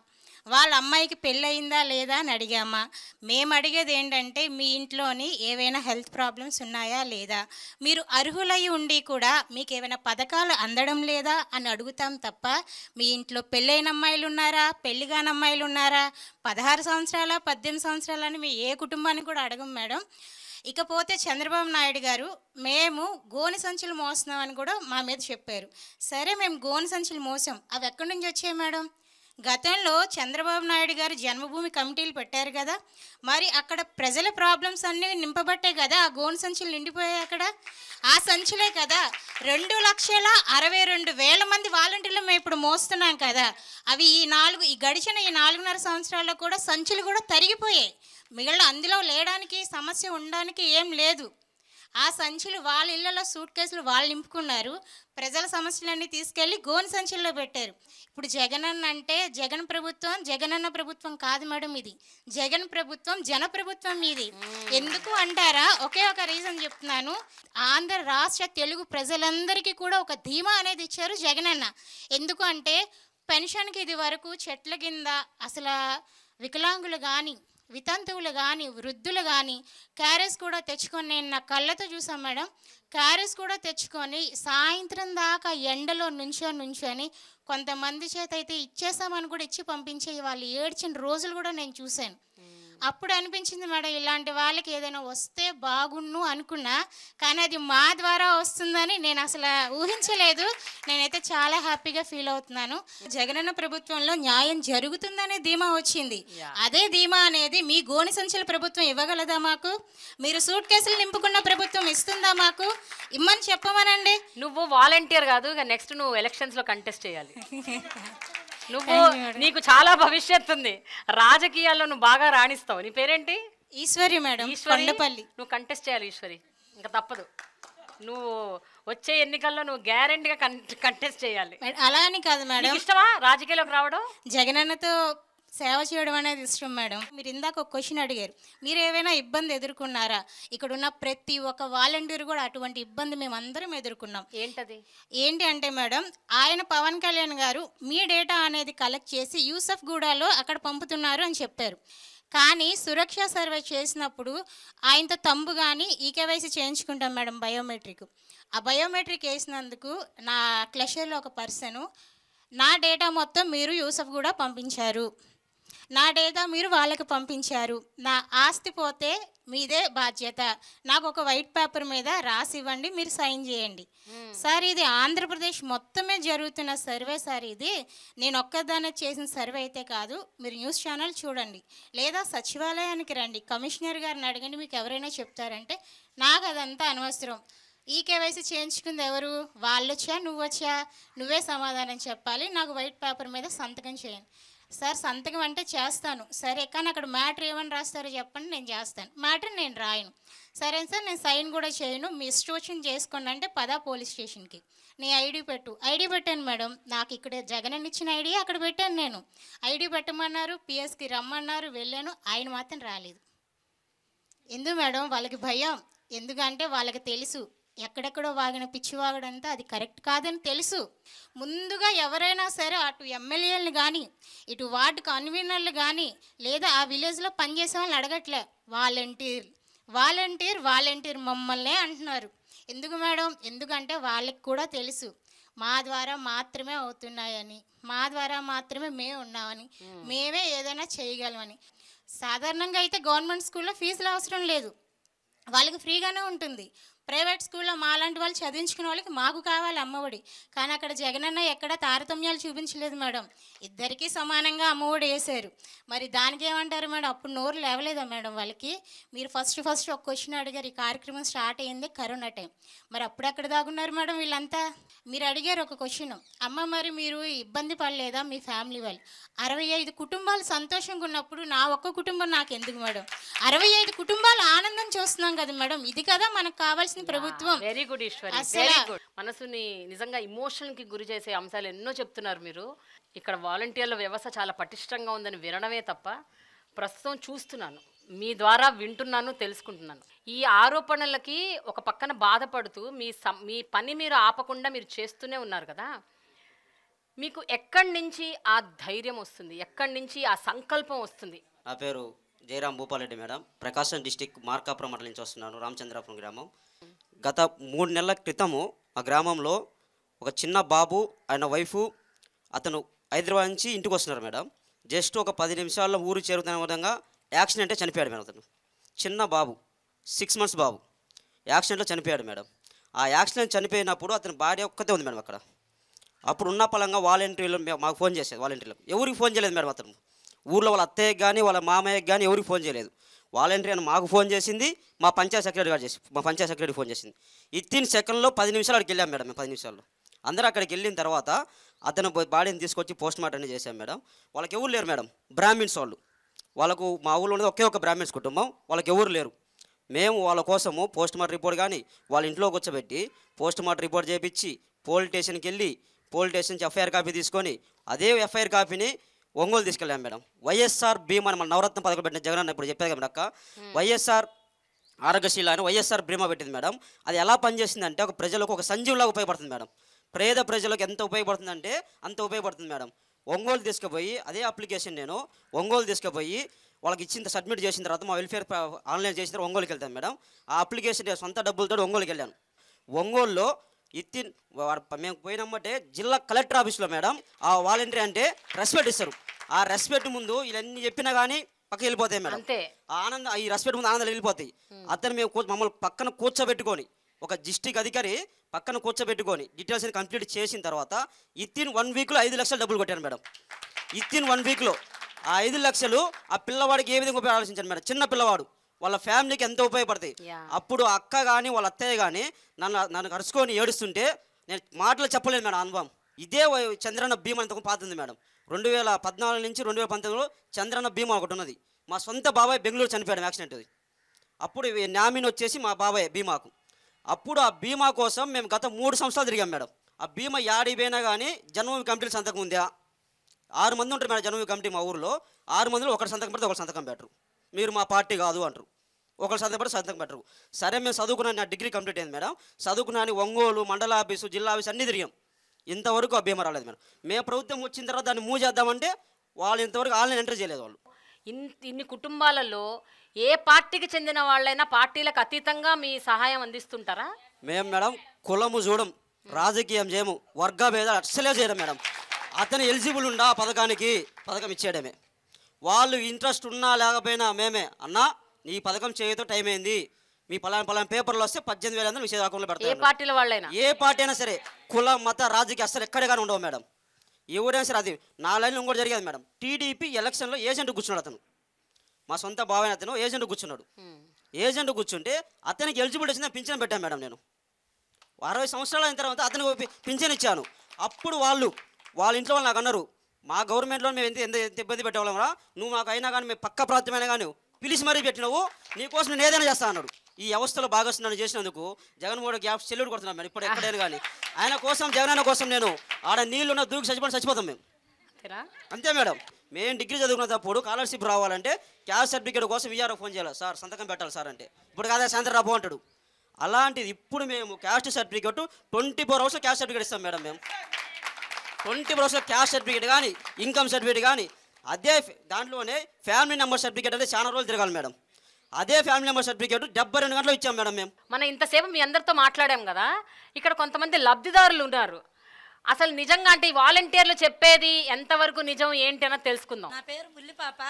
వాళ్ళ అమ్మాయికి పెళ్ళయిందా లేదా అని అడిగామా? మేము అడిగేది ఏంటంటే మీ ఇంట్లోని ఏవైనా హెల్త్ ప్రాబ్లమ్స్ ఉన్నాయా లేదా, మీరు అర్హులై ఉండి కూడా మీకు ఏమైనా పథకాలు అందడం లేదా అని అడుగుతాం తప్ప మీ ఇంట్లో పెళ్ళైన అమ్మాయిలు ఉన్నారా, పెళ్లి కాని అమ్మాయిలు ఉన్నారా, 16 సంవత్సరాల 18 సంవత్సరాలని మీ ఏ కుటుంబాన్ని కూడా అడగం మేడం. ఇకపోతే చంద్రబాబు నాయుడు గారు మేము గోనె సంచులు మోస్తున్నామని కూడా మా మీద చెప్పారు. సరే, మేము గోనె సంచులు మోసాం, అవి ఎక్కడి నుంచి వచ్చాయి మేడం? గతంలో చంద్రబాబు నాయుడు గారు జన్మభూమి కమిటీలు పెట్టారు కదా, మరి అక్కడ ప్రజల ప్రాబ్లమ్స్ అన్నీ నింపబట్టే కదా ఆ గోనె సంచులు నిండిపోయాయి. అక్కడ ఆ సంచులే కదా 2,62,000 మంది వాలంటీర్లు మేము ఇప్పుడు మోస్తున్నాం కదా. అవి ఈ గడిచిన 4.5 సంవత్సరాల్లో కూడా సంచులు కూడా తరిగిపోయాయి. మిగిలిన అందులో లేడానికి సమస్య ఉండడానికి ఏం లేదు. ఆ సంచులు వాళ్ళ ఇళ్లలో సూట్ కేసులు వాళ్ళు నింపుకున్నారు, ప్రజల సమస్యలన్నీ తీసుకెళ్ళి గోనె సంచుల్లో పెట్టారు. ఇప్పుడు జగనన్న అంటే జగన్ ప్రభుత్వం జగనన్న ప్రభుత్వం కాదు మేడం, ఇది జగన్ ప్రభుత్వం జన ప్రభుత్వం ఇది. ఎందుకు అంటారా? ఒకే ఒక రీజన్ చెప్తున్నాను. ఆంధ్ర రాష్ట్ర తెలుగు ప్రజలందరికీ కూడా ఒక ధీమా అనేది ఇచ్చారు జగనన్న. ఎందుకు అంటే పెన్షన్కి ఇది వరకు చెట్ల కింద అసలు వికలాంగులు కానీ వితంతువులు కానీ వృద్ధులు కానీ క్యారేజ్ కూడా తెచ్చుకొని, నేను నా కళ్ళతో చూసాను మేడం, క్యారేజ్ కూడా తెచ్చుకొని సాయంత్రం దాకా ఎండలో నుంచొని కొంతమంది చేత అయితే ఇచ్చేసామని కూడా ఇచ్చి పంపించే వాళ్ళు ఏడ్చిన రోజులు కూడా నేను చూశాను. అప్పుడు అనిపించింది మేడం, ఇలాంటి వాళ్ళకి ఏదైనా వస్తే బాగుండు అనుకున్నా, కానీ అది మా ద్వారా వస్తుందని నేను అసలు ఊహించలేదు. నేనైతే చాలా హ్యాపీగా ఫీల్ అవుతున్నాను. జగనన్న ప్రభుత్వంలో న్యాయం జరుగుతుందనే ధీమా వచ్చింది. అదే ధీమా అనేది మీ గోనె సంచుల ప్రభుత్వం ఇవ్వగలదా మాకు? మీరు సూట్ కేసులు నింపుకున్న ప్రభుత్వం ఇస్తుందా మాకు? ఇమ్మని చెప్పమనండి. నువ్వు వాలంటీర్ కాదు, ఇక నెక్స్ట్ నువ్వు ఎలక్షన్స్లో కంటెస్ట్ చేయాలి. నువ్వు నీకు చాలా భవిష్యత్తు ఉంది, రాజకీయాల్లో నువ్వు బాగా రాణిస్తావు. నీ పేరేంటి? ఈశ్వరి మేడం, కొండపల్లి. నువ్వు కంటెస్ట్ చేయాలి ఈశ్వరి, ఇంకా తప్పదు. నువ్వు వచ్చే ఎన్నికల్లో నువ్వు గ్యారెంటీగా కంటెస్ట్ చేయాలి. అలా అని కాదు మేడం, ఇష్టమా రాజకీయాల్లోకి రావడం? జగనన్నతో సేవ చేయడం అనేది ఇష్టం మేడం. మీరు ఇందాక ఒక క్వశ్చన్ అడిగారు, మీరు ఏమైనా ఇబ్బంది ఎదుర్కొన్నారా? ఇక్కడ ఉన్న ప్రతి ఒక్క వాలంటీర్ కూడా అటువంటి ఇబ్బంది మేము అందరం ఎదుర్కొన్నాం. ఏంటి అంటే మేడం, ఆయన పవన్ కళ్యాణ్ గారు మీ డేటా అనేది కలెక్ట్ చేసి యూసఫ్ గూడాలో అక్కడ పంపుతున్నారు అని చెప్పారు. కానీ సురక్ష సర్వే చేసినప్పుడు ఆయనతో తంబు కానీ ఈకేవైసీ చేయించుకుంటాం మేడం, బయోమెట్రిక్. ఆ బయోమెట్రిక్ వేసినందుకు నా క్లషర్లో ఒక పర్సను నా డేటా మొత్తం మీరు యూసఫ్ కూడా పంపించారు, నా డేటా మీరు వాళ్ళకి పంపించారు, నా ఆస్తి పోతే మీదే బాధ్యత, నాకు ఒక వైట్ పేపర్ మీద రాసి ఇవ్వండి, మీరు సైన్ చేయండి. సార్, ఇది ఆంధ్రప్రదేశ్ మొత్తమే జరుగుతున్న సర్వే సార్. ఇది నేను ఒక్కదానే చేసిన సర్వే అయితే కాదు. మీరు న్యూస్ ఛానల్ చూడండి, లేదా సచివాలయానికి రండి, కమిషనర్ గారిని అడగండి, మీకు ఎవరైనా చెప్తారంటే. నాకు అదంతా అనవసరం. ఈ కేవైసీ చేయించుకుంది ఎవరు? వాళ్ళొచ్చా నువ్వొచ్చా? నువ్వే సమాధానం చెప్పాలి. నాకు వైట్ పేపర్ మీద సంతకం చేయండి. సార్, సంతకం అంటే చేస్తాను, సరే, కానీ అక్కడ మ్యాటర్ ఏమని రాస్తారో చెప్పండి, నేను చేస్తాను. మ్యాటర్ నేను రాయను. సరే సార్, నేను సైన్ కూడా చేయను, మీ ఇష్టం వచ్చింది చేసుకోండి అంటే పదా పోలీస్ స్టేషన్కి, నీ ఐడి పెట్టు. ఐడి పెట్టాను మేడం, నాకు ఇక్కడ జగన్ ఇచ్చిన ఐడి అక్కడ పెట్టాను. నేను ఐడి పెట్టమన్నారు, పిఎస్కి రమ్మన్నారు, వెళ్ళాను, ఆయన మాత్రం రాలేదు. ఎందుకు మేడం? వాళ్ళకి భయం. ఎందుకంటే వాళ్ళకి తెలుసు ఎక్కడెక్కడో వాగిన పిచ్చివాగడంతా అది కరెక్ట్ కాదని తెలుసు. ముందుగా ఎవరైనా సరే అటు ఎమ్మెల్యేలు కానీ ఇటు వార్డు కన్వీనర్లు కానీ లేదా ఆ విలేజ్లో పనిచేసే వాళ్ళని అడగట్లే, వాలంటీర్ మమ్మల్నే అంటున్నారు. ఎందుకు మేడం? ఎందుకంటే వాళ్ళకి కూడా తెలుసు మా ద్వారా మాత్రమే అవుతున్నాయని, మా ద్వారా మాత్రమే మేము ఉన్నామని, మేమే ఏదైనా చేయగలమని. సాధారణంగా అయితే గవర్నమెంట్ స్కూల్లో ఫీజులు అవసరం లేదు, వాళ్ళకి ఫ్రీగానే ఉంటుంది. ప్రైవేట్ స్కూల్లో మాలాంటి వాళ్ళు చదివించుకునే వాళ్ళకి మాకు కావాలి అమ్మఒడి. కానీ అక్కడ జగనన్న ఎక్కడ తారతమ్యాలు చూపించలేదు మేడం, ఇద్దరికీ సమానంగా అమ్మఒడి వేశారు. మరి దానికి ఏమంటారు మేడం? అప్పుడు నోరు లేవలేదా మేడం వాళ్ళకి? మీరు ఫస్ట్ ఒక క్వశ్చన్ అడిగారు, ఈ కార్యక్రమం స్టార్ట్ అయ్యింది కరోనా టైం, మరి అప్పుడు ఎక్కడ దాగున్నారు మేడం వీళ్ళంతా? మీరు అడిగారు ఒక క్వశ్చన్, అమ్మ మరి మీరు ఇబ్బంది పడలేదా మీ ఫ్యామిలీ వాళ్ళు? 65 కుటుంబాలు సంతోషంగా ఉన్నప్పుడు నా ఒక్క కుటుంబం నాకు ఎందుకు మేడం? 65 కుటుంబాలు ఆనందం చూస్తున్నాం కదా మేడం, ఇది కదా మనకు కావాల్సిన ప్రభుత్వం. Very good Eshwari, very good. మనసుని నిజంగా ఇమోషన్ కి గురి చేసే అంశాలు ఎన్నో చెప్తున్నారు మీరు. ఇక్కడ వాలంటీర్ల వ్యవస్థ చాలా పటిష్టంగా ఉందని వినడమే తప్ప ప్రస్తుతం చూస్తున్నాను, మీ ద్వారా వింటున్నాను, తెలుసుకుంటున్నాను. ఈ ఆరోపణలకి ఒక పక్కన బాధపడుతూ మీ పని మీరు ఆపకుండా మీరు చేస్తూనే ఉన్నారు కదా. మీకు ఎక్కడి నుంచి ఆ ధైర్యం వస్తుంది, ఎక్కడి నుంచి ఆ సంకల్పం వస్తుంది? నా పేరు జయరాం భూపాలరెడ్డి మేడం. ప్రకాశం డిస్టిక్ మార్కాపురం మండలం నుంచి వస్తున్నాను, రామచంద్రాపురం గ్రామం. గత 3 నెలల క్రితము ఆ గ్రామంలో ఒక చిన్న బాబు ఆయన వైఫ్ అతను హైదరాబాద్ నుంచి ఇంటికి వస్తున్నారు మేడం. జస్ట్ ఒక 10 నిమిషాల్లో ఊరు చేరుతున్న విధంగా యాక్సిడెంటే చనిపోయాడు మేడం. అతను చిన్న బాబు, 6 months బాబు యాక్సిడెంట్లో చనిపోయాడు మేడం. ఆ యాక్సిడెంట్ చనిపోయినప్పుడు అతని భార్య ఒక్కతే ఉంది మేడం అక్కడ. అప్పుడు ఉన్న పలంగా వాలంటీర్లు మాకు ఫోన్ చేసేది. వాలంటీర్లకు ఎవరికి ఫోన్ చేయలేదు మేడం. అతను ఊళ్ళో వాళ్ళ అత్తయ్యకి కానీ వాళ్ళ మామయ్యకి కానీ ఎవరికి ఫోన్ చేయలేదు. వాలంటీర్ అని మాకు ఫోన్ చేసింది, మా పంచాయత్ సెక్రటరీ గారు మా పంచాయత్ సెక్రటరీ ఫోన్ చేసింది. ఇత్తిన సెకండ్లో 10 నిమిషాలు అక్కడికి వెళ్ళాం మేడం. మేము 10 నిమిషాల్లో అందరూ అక్కడికి వెళ్ళిన తర్వాత అతను బాడీని తీసుకొచ్చి పోస్ట్ మార్టం అనేది చేశాం మేడం. వాళ్ళకి ఎవరు లేరు మేడం, బ్రాహ్మిన్స్ వాళ్ళు. వాళ్ళకు మా ఊళ్ళో ఉన్నది ఒకే ఒక బ్రాహ్మిన్స్ కుటుంబం, వాళ్ళకి ఎవరు లేరు. మేము వాళ్ళ కోసము పోస్ట్ మార్టం రిపోర్ట్ కానీ వాళ్ళ ఇంట్లో కూర్చోబెట్టి పోస్ట్ మార్టం రిపోర్ట్ చేయించి పోలీస్ స్టేషన్కి వెళ్ళి పోలీస్ స్టేషన్ నుంచి ఎఫ్ఐఆర్ కాపీ తీసుకొని అదే ఎఫ్ఐఆర్ కాపీని ఒంగోలు తీసుకెళ్ళాం మేడం. వైఎస్ఆర్ బీమా మన నవరత్న పథకం పెట్టిన జగన్ అన్న ఇప్పుడు చెప్పేది కదా అక్క, వైఎస్ఆర్ ఆరోగ్యశీల అని వైఎస్ఆర్ బీమా పెట్టింది మేడం. అది ఎలా పనిచేసిందంటే ఒక ప్రజలకు ఒక సంజీవులాగా ఉపయోగపడుతుంది మేడం. పేద ప్రజలకు ఎంత ఉపయోగపడుతుందంటే అంత ఉపయోగపడుతుంది మేడం. ఒంగోలు తీసుకుపోయి అదే అప్లికేషన్ నేను ఒంగోలు తీసుకుపోయి వాళ్ళకి ఇచ్చిన సబ్మిట్ చేసిన తర్వాత మా వెల్ఫేర్ ఆన్లైన్ చేసిన తర్వాత ఒంగోలుకి వెళ్తాను మేడం. ఆ అప్లికేషన్ సొంత డబ్బులతో ఒంగోలుకి వెళ్ళాను. ఒంగోలులో మేము పోయినమ్మంటే జిల్లా కలెక్టర్ ఆఫీస్లో మేడం ఆ వాలంటీర్ అంటే రెస్పెక్ట్ ఇస్తారు. ఆ రెస్పెక్ట్ ముందు ఇవన్నీ చెప్పినా కానీ పక్కకి వెళ్ళిపోతాయి మేడం. ఆ ఆనందం, ఈ రెస్పెక్ట్ ముందు ఆనందాలు వెళ్ళిపోతాయి. అతను మేము మమ్మల్ని పక్కన కూర్చోబెట్టుకొని ఒక డిస్ట్రిక్ట్ అధికారి పక్కన కూర్చోబెట్టుకొని డీటెయిల్స్ కంప్లీట్ చేసిన తర్వాత ఇత్తిన్ 1 వీక్లో 5 లక్షలు డబ్బులు కొట్టాను మేడం. ఇత్తిన్ 1 వీక్లో ఆ 5 లక్షలు ఆ పిల్లవాడికి ఏ విధంగా ఉపయోగ ఆలోచించాను మేడం. చిన్న పిల్లవాడు, వాళ్ళ ఫ్యామిలీకి ఎంతో ఉపయోగపడతాయి. అప్పుడు అక్క కానీ వాళ్ళ అత్తయ్య కానీ నన్ను కరుచుకొని ఏడుస్తుంటే నేను మాటలు చెప్పలేను మేడం. అనుభవం ఇదే చంద్రన్న బీమా అంతకు పాతుంది మేడం. 2014 నుంచి 2019లో చంద్రన్న బీమా ఒకటి ఉన్నది. మా సొంత బాబాయ్ బెంగళూరు చనిపోయాడు యాక్సిడెంట్ అది. అప్పుడు నామినీ వచ్చేసి మా బాబాయ్ బీమాకు. అప్పుడు ఆ బీమా కోసం మేము గత 3 సంవత్సరాలు తిరిగాం మేడం. ఆ బీమా యాడికి పోయినా కానీ జన్మభూమి కమిటీలు సంతకం ఉందా? 6 మంది ఉంటారు మేడం జన్మభూమి కమిటీ మా ఊరిలో. 6 మందిలో ఒకరు సంతకం పెడితే ఒకరు సంతకం పెట్టరు. మీరు మా పార్టీ కాదు అంటారు. ఒకరు సంతకం పెడితే సంతకం పెట్టరు. సరే మేము చదువుకున్నాను, నా డిగ్రీ కంప్లీట్ అయింది మేడం. చదువుకున్నాను ఒంగోలు మండల ఆఫీసు జిల్లా ఆఫీసు అన్నీ తిరిగాం. ఇంతవరకు ఆ బీమా రాలేదు మేడం. మేము ప్రభుత్వం వచ్చిన తర్వాత దాన్ని మూవ్ చేద్దామంటే వాళ్ళు ఇంతవరకు ఆన్లైన్ ఎంటర్ చేయలేదు. వాళ్ళు ఇన్ని కుటుంబాలలో ఏ పార్టీకి చెందిన వాళ్ళైనా పార్టీలకు అతీతంగా మీ సహాయం అందిస్తుంటారా? మేము మేడం కులము చూడం, రాజకీయం చేయము, వర్గ భేదాలు అస్సలే చేయడం మేడం. అతను ఎలిజిబుల్ ఉండా పథకానికి పథకం ఇచ్చేయడమే. వాళ్ళు ఇంట్రెస్ట్ ఉన్నా లేకపోయినా మేమే అన్నా నీ పథకం చేయతో టైం అయింది, మీ పలానా పేపర్లు వస్తే 18,000 మీ చేతి అకౌంట్లో పెడతారు. ఏ పార్టీల వాళ్ళైనా ఏ పార్టీ అయినా సరే, కుల మత రాజకీయ అస్సలు ఎక్కడ కానీ ఉండవు మేడం. ఎవరైనా సరే. అది నా లైన్లో ఇంకోటి జరిగేది మేడం. టీడీపీ ఎలక్షన్లో ఏజెంట్ కూర్చున్నాడు. అతను మా సొంత బావైన అతను ఏజెంట్ కూర్చున్నాడు. ఏజెంట్ కూర్చుంటే అతనికి ఎలిజిబిలిటీ వచ్చింది, పింఛన్ పెట్టాను మేడం. నేను 60 సంవత్సరాలు అయిన తర్వాత అతనికి పింఛన్ ఇచ్చాను. అప్పుడు వాళ్ళ ఇంట్లో వాళ్ళు నాకు అన్నారు, మా గవర్నమెంట్లో మేము ఎంత ఇబ్బంది పెట్టేవాళ్ళం రా, నువ్వు మాకు అయినా కానీ మేము పక్క ప్రాంతమైనా కానీ పిలిచి మరీ పెట్టినావు, నీకోసం నేను ఏదైనా చేస్తా అన్నాడు. ఈ వ్యవస్థలో భాగస్వామ్యం చేసినందుకు జగన్మోహన్ గ్యాప్ సెల్యూట్ కొడుతున్నాం మేడం. ఇప్పుడు ఎక్కడైనా కానీ ఆయన కోసం, జగనన్న కోసం నేను ఆడ నీళ్ళున్న దూకి చచ్చిపోతాం మేము. అంతే మేడం. మేము డిగ్రీ చదువుకున్నప్పుడు స్కాలర్షిప్ రావాలంటే క్యాస్ట్ సర్టిఫికేట్ కోసం విఆర్ఓ ఫోన్ చేయాలి, సార్ సంతకం పెట్టాలి సార్ అంటే. ఇప్పుడు కాదా సాయంత్రం రాబో అంటాడు. అలాంటిది ఇప్పుడు మేము caste certificate 24 hours caste certificate ఇస్తాం మేడం. మేము 24 hours క్యాస్ట్ సర్టిఫికేట్ కానీ ఇన్కమ్ సర్టిఫికేట్ కానీ అదే దాంట్లోనే ఫ్యామిలీ నెంబర్ సర్టిఫికేట్ అంటే చాలా రోజులు తిరగాలి మేడం. అదే ఫ్యామిలీ నెంబర్ సర్టిఫికేట్ 72 గంటలు ఇచ్చాం మేడం. మేము మనం ఇంతసేపు మీ అందరితో మాట్లాడాం కదా, ఇక్కడ కొంతమంది లబ్ధిదారులు ఉన్నారు. అసలు నిజంగా అంటే ఈ వాలంటీర్లు చెప్పేది ఎంతవరకు నిజం ఏంటి అన్నది తెలుసుకుందాం. నా పేరు బుల్లిపాప.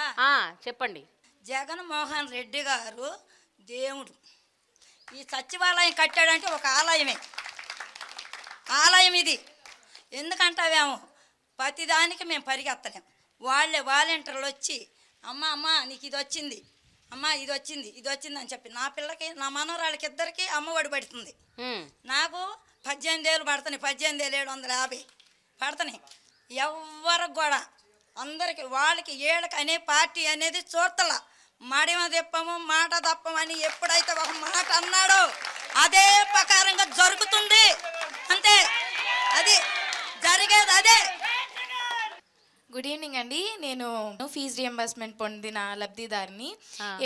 చెప్పండి. జగన్మోహన్ రెడ్డి గారు దేవుడు. ఈ సచివాలయం కట్టాడంటే ఒక ఆలయమే. ఆలయం ఇది. ఎందుకంటావేమో ప్రతిదానికి మేము పరిగెత్తలేం. వాళ్ళే వాలంటీర్లు వచ్చి అమ్మ నీకు ఇది వచ్చింది, అమ్మ ఇది వచ్చింది అని చెప్పి నా పిల్లకి, నా మనవరాళ్ళకి ఇద్దరికి అమ్మఒడి పడుతుంది. నాకు 18,000 పడుతున్నాయి. 18,750 పడుతున్నాయి. ఎవరికి కూడా అందరికి వాళ్ళకి ఏళ్ళకి అనే పార్టీ అనేది చూడతల. మడిమ తెప్పము మాట తప్పమని ఎప్పుడైతే ఒక మాట అన్నాడో అదే ప్రకారంగా జరుగుతుంది. అంతే, అది జరిగేది అదే. గుడ్ ఈవినింగ్ అండి. నేను ఫీజు రియంబర్స్మెంట్ పొందిన లబ్ధిదారిని.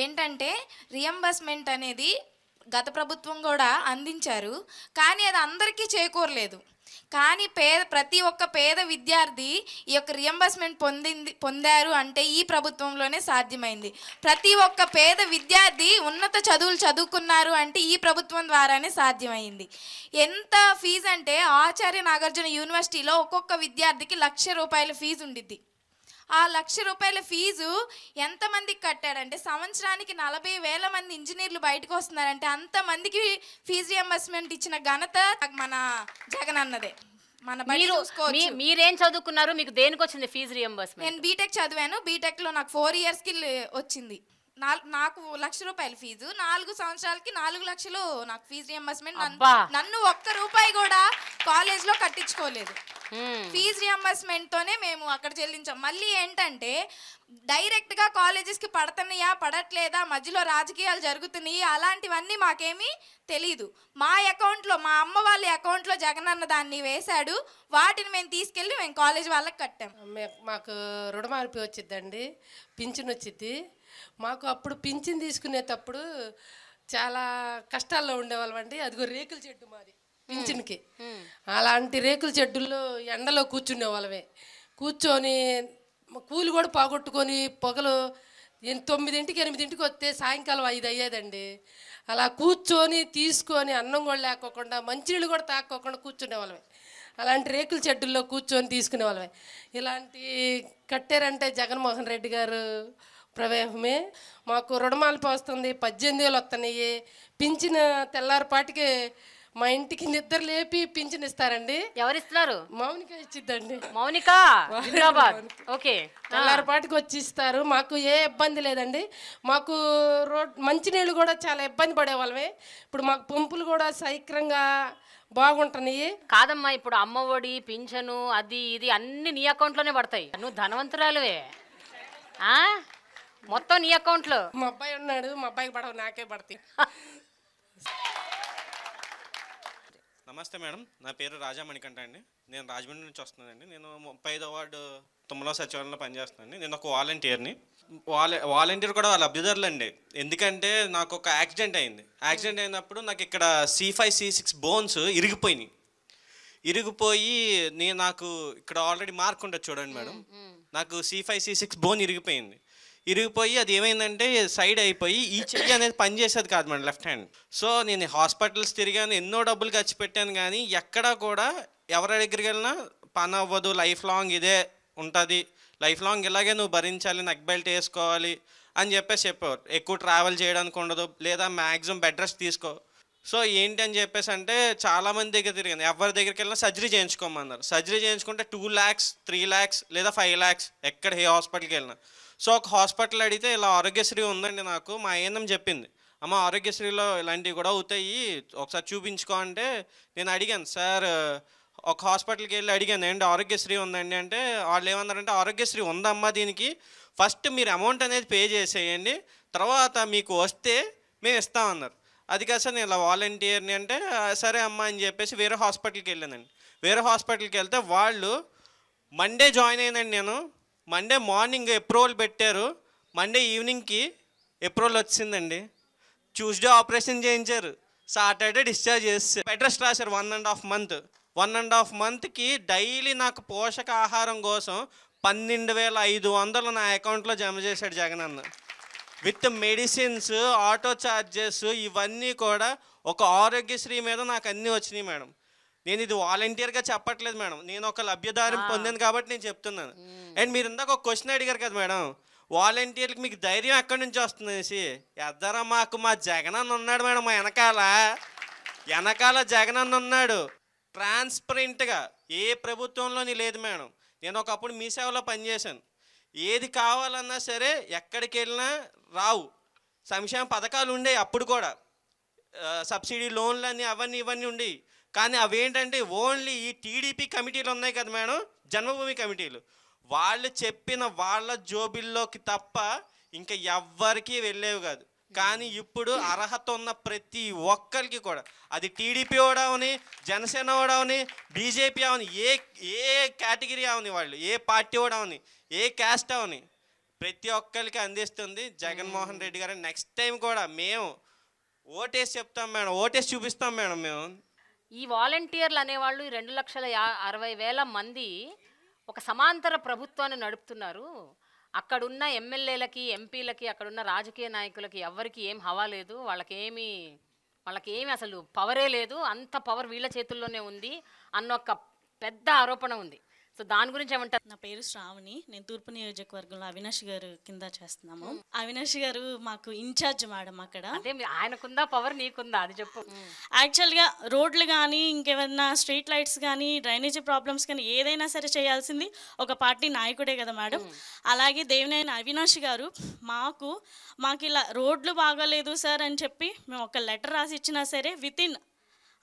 ఏంటంటే రియంబర్స్మెంట్ అనేది గత ప్రభుత్వం కూడా అందించారు, కానీ అది అందరికీ చేకూరలేదు. కానీ ప్రతి ఒక్క పేద విద్యార్థి ఈ యొక్క రియంబర్స్మెంట్ పొందారు అంటే ఈ ప్రభుత్వంలోనే సాధ్యమైంది. ప్రతి ఒక్క పేద విద్యార్థి ఉన్నత చదువులు చదువుకున్నారు అంటే ఈ ప్రభుత్వం ద్వారానే సాధ్యమైంది. ఎంత ఫీజు అంటే ఆచార్య నాగార్జున యూనివర్సిటీలో ఒక్కొక్క విద్యార్థికి ₹1,00,000 ఫీజు ఉండిద్ది. ఆ ₹1,00,000 ఫీజు ఎంతమందికి కట్టాడంటే సంవత్సరానికి 40,000 మంది ఇంజనీర్లు బయటకు వస్తున్నారంటే అంతమందికి ఫీజు రియంబర్స్మెంట్ ఇచ్చిన ఘనత మన జగన్ అన్నదే. మన మీరేం చదువుకున్నారు? మీకు దేనికి వచ్చింది ఫీజు రియంబర్స్మెంట్? నేను బీటెక్ చదివాను. బీటెక్లో నాకు 4 ఇయర్స్కి వచ్చింది. నాకు ₹1,00,000 ఫీజు, 4 సంవత్సరాలకి 4 లక్షలు నాకు ఫీజు రియంబర్స్మెంట్. నన్ను ₹1 కూడా కాలేజ్లో కట్టించుకోలేదు. ఫీజు రియంబర్స్మెంట్ తోనే మేము అక్కడ చెల్లించాం. మళ్ళీ ఏంటంటే డైరెక్ట్గా కాలేజెస్కి పడుతున్నాయా పడట్లేదా, మధ్యలో రాజకీయాలు జరుగుతున్నాయి, అలాంటివన్నీ మాకేమీ తెలీదు. మా అకౌంట్లో, మా అమ్మ వాళ్ళ అకౌంట్లో జగన్ అన్న దాన్ని వేశాడు. వాటిని మేము తీసుకెళ్ళి మేము కాలేజ్ వాళ్ళకి కట్టాం. మాకు రుణమాఫీ వచ్చిద్దండి, పింఛన్ వచ్చిద్ది. మాకు అప్పుడు పింఛన్ తీసుకునేటప్పుడు చాలా కష్టాల్లో ఉండేవాళ్ళం అండి. అదిగో రేకుల చెట్టు మాది పింఛన్కి. అలాంటి రేకుల చెట్టుల్లో ఎండలో కూర్చునే వాళ్ళమే. కూర్చొని కూలి కూడా పోగొట్టుకొని పొగలు 9ంటికి 8ంటికి వస్తే సాయంకాలం 5 అయ్యేదండి. అలా కూర్చొని తీసుకొని అన్నం కూడా లేకోకుండా మంచినీళ్ళు కూడా తాక్కోకుండా కూర్చునే వాళ్ళమే. అలాంటి రేకుల చెట్టుల్లో కూర్చొని తీసుకునే వాళ్ళమే. ఇలాంటి కట్టారంటే జగన్మోహన్ రెడ్డి గారు ప్రవేశమే. మాకు రుణమాఫీ వస్తుంది, 18,000 వస్తున్నాయి. పింఛన్ తెల్లారిపాటికి మా ఇంటికి నిద్ర లేపి పింఛన్ ఇస్తారండి. ఎవరిస్తున్నారు? మౌనిక ఇచ్చిద్దండి. మౌనిక హైదరాబాద్. ఓకే, తెల్లారిపాటికి వచ్చి ఇస్తారు. మాకు ఏ ఇబ్బంది లేదండి. మాకు మంచినీళ్ళు కూడా చాలా ఇబ్బంది పడేవాళ్ళమే. ఇప్పుడు మాకు పంపులు కూడా సైక్రంగా బాగుంటున్నాయి. కాదమ్మా, ఇప్పుడు అమ్మ ఒడి, పింఛను, అది ఇది అన్ని నీ అకౌంట్లోనే పడతాయి. నువ్వు ధనవంతురాలువే, మొత్తం నీ అకౌంట్లో. మా అబ్బాయి ఉన్నాడు, మా అబ్బాయికి పడవు, నాకే పడతాయి. నమస్తే మేడం, నా పేరు రాజా మణికంఠ అండి. నేను రాజమండ్రి నుంచి వస్తున్నానండి. నేను 35వ వార్డు తుమ్మల సచివాలయంలో పనిచేస్తున్నానండి. నేను ఒక వాలంటీర్ని. వాలంటీర్ కూడా వాళ్ళ అభ్యర్థులు అండి. ఎందుకంటే నాకు ఒక యాక్సిడెంట్ అయింది. యాక్సిడెంట్ అయినప్పుడు నాకు ఇక్కడ C5, C6 బోన్స్ ఇరిగిపోయి నాకు ఇక్కడ ఆల్రెడీ మార్క్ ఉంటుంది చూడండి మేడం. నాకు C5, C6 బోన్ ఇరిగిపోయి అది ఏమైందంటే సైడ్ అయిపోయి ఈ చెయ్యి అనేది పనిచేసేది కాదు మేడం, లెఫ్ట్ హ్యాండ్. సో నేను హాస్పిటల్స్ తిరిగాను, ఎన్నో డబ్బులు ఖర్చు పెట్టాను, కానీ ఎక్కడా కూడా ఎవరి దగ్గరికి వెళ్ళినా పని అవ్వదు, లైఫ్ లాంగ్ ఇదే ఉంటుంది, లైఫ్ లాంగ్ ఇలాగే నువ్వు భరించాలి, నెక్ బెల్ట్ వేసుకోవాలి అని చెప్పేవారు. ఎక్కువ ట్రావెల్ చేయడానికి ఉండదు, లేదా మ్యాక్సిమం బెడ్ రెస్ట్ తీసుకో. సో ఏంటి అని చెప్పేసి అంటే చాలామంది దగ్గర తిరిగాను, ఎవరి దగ్గరికి వెళ్ళినా సర్జరీ చేయించుకోమన్నారు. సర్జరీ చేయించుకుంటే 2 lakhs, 3 lakhs లేదా 5 lakhs ఎక్కడ ఏ హాస్పిటల్కి వెళ్ళినా. సో ఒక హాస్పిటల్ అడిగితే ఇలా ఆరోగ్యశ్రీ ఉందండి, నాకు మా ఏఎన్ఎం చెప్పింది, అమ్మ ఆరోగ్యశ్రీలో ఇలాంటివి కూడా అవుతాయి, ఒకసారి చూపించుకో అంటే నేను అడిగాను, సార్ ఒక హాస్పిటల్కి వెళ్ళి అడిగాను ఏంటి ఆరోగ్యశ్రీ ఉందండి అంటే వాళ్ళు ఏమన్నారంటే ఆరోగ్యశ్రీ ఉందమ్మా, దీనికి ఫస్ట్ మీరు అమౌంట్ అనేది పే చేసేయండి, తర్వాత మీకు వస్తే మేము ఇస్తామన్నారు. అది కాదు సార్ నేను ఇలా వాలంటీర్ని అంటే సరే అమ్మ అని చెప్పేసి వేరే హాస్పిటల్కి వెళ్ళానండి. వేరే హాస్పిటల్కి వెళ్తే వాళ్ళు మండే జాయిన్ అయినండి. నేను మండే మార్నింగ్ అప్రూవల్ పెట్టారు, మండే ఈవినింగ్కి అప్రూవల్ వచ్చిందండి. ట్యూస్డే ఆపరేషన్ చేయించారు, సాటర్డే డిశ్చార్జ్ చేస్తారు. బెడ్ రెస్ట్ రాశారు 1.5 month. 1.5 monthకి డైలీ నాకు పోషకాహారం కోసం 12,500 నా అకౌంట్లో జమ చేశాడు జగన్ అన్న. విత్ మెడిసిన్స్, ఆటో ఛార్జెస్ ఇవన్నీ కూడా ఒక ఆరోగ్యశ్రీ మీద నాకు అన్నీ వచ్చినాయి మేడం. నేను ఇది వాలంటీర్గా చెప్పట్లేదు మేడం, నేను ఒక లబ్ధిదారం పొందాను కాబట్టి నేను చెప్తున్నాను. అండ్ మీరు ఇందాక ఒక క్వశ్చన్ అడిగారు కదా మేడం, వాలంటీర్లకు మీకు ధైర్యం ఎక్కడి నుంచి వస్తుంది అనేసి. ఎద్దరా మాకు మా జగనన్న ఉన్నాడు మేడం, మా వెనకాల జగనన్న ఉన్నాడు. ట్రాన్స్పరెంట్గా ఏ ప్రభుత్వంలోని లేదు మేడం. నేను ఒకప్పుడు మీ సేవలో పనిచేశాను. ఏది కావాలన్నా సరే ఎక్కడికి వెళ్ళినా రావు. సంక్షేమ పథకాలు ఉండేవి అప్పుడు కూడా, సబ్సిడీ లోన్లు అని అవన్నీ ఇవన్నీ ఉండేవి. కానీ అవేంటంటే ఓన్లీ ఈ టీడీపీ కమిటీలు ఉన్నాయి కదా మేడం, జన్మభూమి కమిటీలు, వాళ్ళు చెప్పిన వాళ్ళ జోబిల్లోకి తప్ప ఇంకా ఎవ్వరికీ వెళ్ళేవి కాదు. కానీ ఇప్పుడు అర్హత ఉన్న ప్రతి ఒక్కరికి కూడా, అది టీడీపీ అవని, జనసేన అవని, బీజేపీ అవని, ఏ కేటగిరీ అవని, వాళ్ళు ఏ పార్టీ అవని, ఏ క్యాస్ట్ అవని, ప్రతి ఒక్కరికి అందిస్తుంది జగన్మోహన్ రెడ్డి గారు. నెక్స్ట్ టైం కూడా మేము ఓటేసి చెప్తాం మేడం, ఓటేసి చూపిస్తాం మేడం మేము. ఈ వాలంటీర్లు అనేవాళ్ళు ఈ 2,60,000 మంది ఒక సమాంతర ప్రభుత్వాన్ని నడుపుతున్నారు. అక్కడున్న ఎమ్మెల్యేలకి, ఎంపీలకి, అక్కడున్న రాజకీయ నాయకులకి ఎవ్వరికి ఏం హవా లేదు, వాళ్ళకేమి అసలు పవరే లేదు, అంత పవర్ వీళ్ళ చేతుల్లోనే ఉంది అన్న ఒక పెద్ద ఆరోపణ ఉంది. సో దాని గురించి ఏమంటారు? నా పేరు శ్రావణి, నేను తూర్పు నియోజకవర్గంలో అవినాష్ గారు కింద చేస్తున్నాము. అవినాష్ గారు మాకు ఇన్ఛార్జ్ మేడం అక్కడ. అంటే ఆయనకుందా పవర్, నీకుందా అది చెప్పు. యాక్చువల్గా రోడ్లు కానీ ఇంకేమైనా స్ట్రీట్ లైట్స్ కానీ డ్రైనేజీ ప్రాబ్లమ్స్ కానీ ఏదైనా సరే చేయాల్సింది ఒక పార్టీ నాయకుడే కదా మేడం. అలాగే దేవినేని అవినాష్ గారు మాకు ఇలా రోడ్లు బాగాలేదు సార్ అని చెప్పి మేము ఒక లెటర్ రాసి ఇచ్చినా సరే వితిన్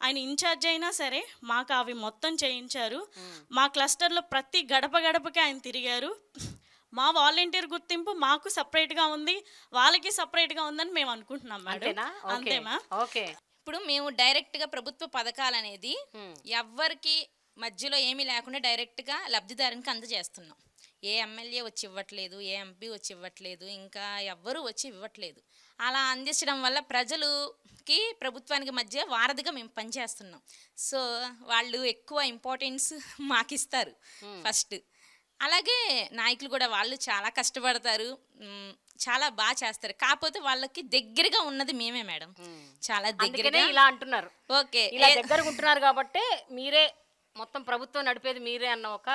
ఆయన ఇన్ఛార్జ్ అయినా సరే మాకు అవి మొత్తం చేయించారు. మా క్లస్టర్లో ప్రతి గడప గడపకి ఆయన తిరిగారు. మా వాలంటీర్ గుర్తింపు మాకు సపరేట్గా ఉంది, వాళ్ళకి సపరేట్గా ఉందని మేము అనుకుంటున్నాం మేడం. అంతేమా? ఓకే. ఇప్పుడు మేము డైరెక్ట్గా ప్రభుత్వ పథకాలు అనేది ఎవ్వరికి మధ్యలో ఏమీ లేకుండా డైరెక్ట్గా లబ్ధిదారునికి అందజేస్తున్నాం. ఏ ఎమ్మెల్యే వచ్చి ఇవ్వట్లేదు, ఏ ఎంపీ వచ్చి ఇవ్వట్లేదు, ఇంకా ఎవ్వరూ వచ్చి ఇవ్వట్లేదు. అలా అందించడం వల్ల ప్రజలుకి ప్రభుత్వానికి మధ్య వారధిగా మేము పనిచేస్తున్నాం. సో వాళ్ళు ఎక్కువ ఇంపార్టెన్స్ మాకు ఇస్తారు ఫస్ట్. అలాగే నాయకులు కూడా వాళ్ళు చాలా కష్టపడతారు, చాలా బాగా చేస్తారు. కాకపోతే వాళ్ళకి దగ్గరగా ఉన్నది మేమే మేడం, చాలా దగ్గరగా. ఇలా అంటున్నారు. ఓకే, ఇలా దగ్గరగా ఉంటున్నారు కాబట్టి మీరే మొత్తం ప్రభుత్వం నడిపేది మీరే అన్న ఒక.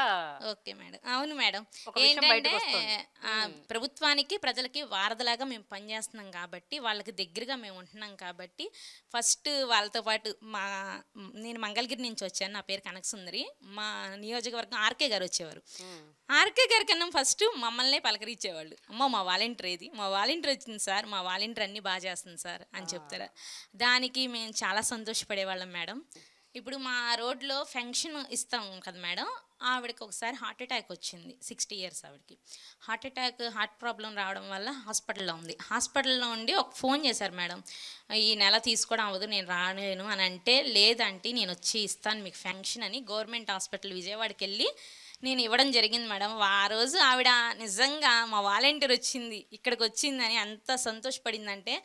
ఓకే మేడం, అవును మేడం. ఏంటంటే ప్రభుత్వానికి ప్రజలకి వారధలాగా మేము పనిచేస్తున్నాం కాబట్టి వాళ్ళకి దగ్గరగా మేము ఉంటున్నాం కాబట్టి ఫస్ట్ వాళ్ళతో పాటు నేను మంగళగిరి నుంచి వచ్చాను, నా పేరు కనకసుందరి. మా నియోజకవర్గం ఆర్కే గారు వచ్చేవారు. ఆర్కే గారి కన్నా ఫస్ట్ మమ్మల్నే పలకరించేవాళ్ళు. అమ్మ మా వాలంటీర్ ఏది, మా వాలంటీర్ వచ్చింది సార్, మా వాలంటీర్ అన్నీ బాగా చేస్తుంది సార్ అని చెప్తారా. దానికి మేము చాలా సంతోషపడేవాళ్ళం మేడం. ఇప్పుడు మా రోడ్లో ఫంక్షన్ ఇస్తాం కదా మేడం, ఆవిడకి ఒకసారి హార్ట్ అటాక్ వచ్చింది. 60 years ఆవిడకి హార్ట్ ప్రాబ్లం రావడం వల్ల హాస్పిటల్లో ఉంది. హాస్పిటల్లో ఉండి ఒక ఫోన్ చేశారు మేడం, ఈ నెల తీసుకోవడం అవ్వదు, నేను రాలేను అని అంటే, లేదంటే నేను వచ్చి ఇస్తాను మీకు ఫంక్షన్ అని గవర్నమెంట్ హాస్పిటల్ విజయవాడకి వెళ్ళి నేను ఇవ్వడం జరిగింది మేడం. ఆ రోజు ఆవిడ నిజంగా మా వాలంటీర్ వచ్చింది ఇక్కడికి వచ్చిందని అంత సంతోషపడిందంటే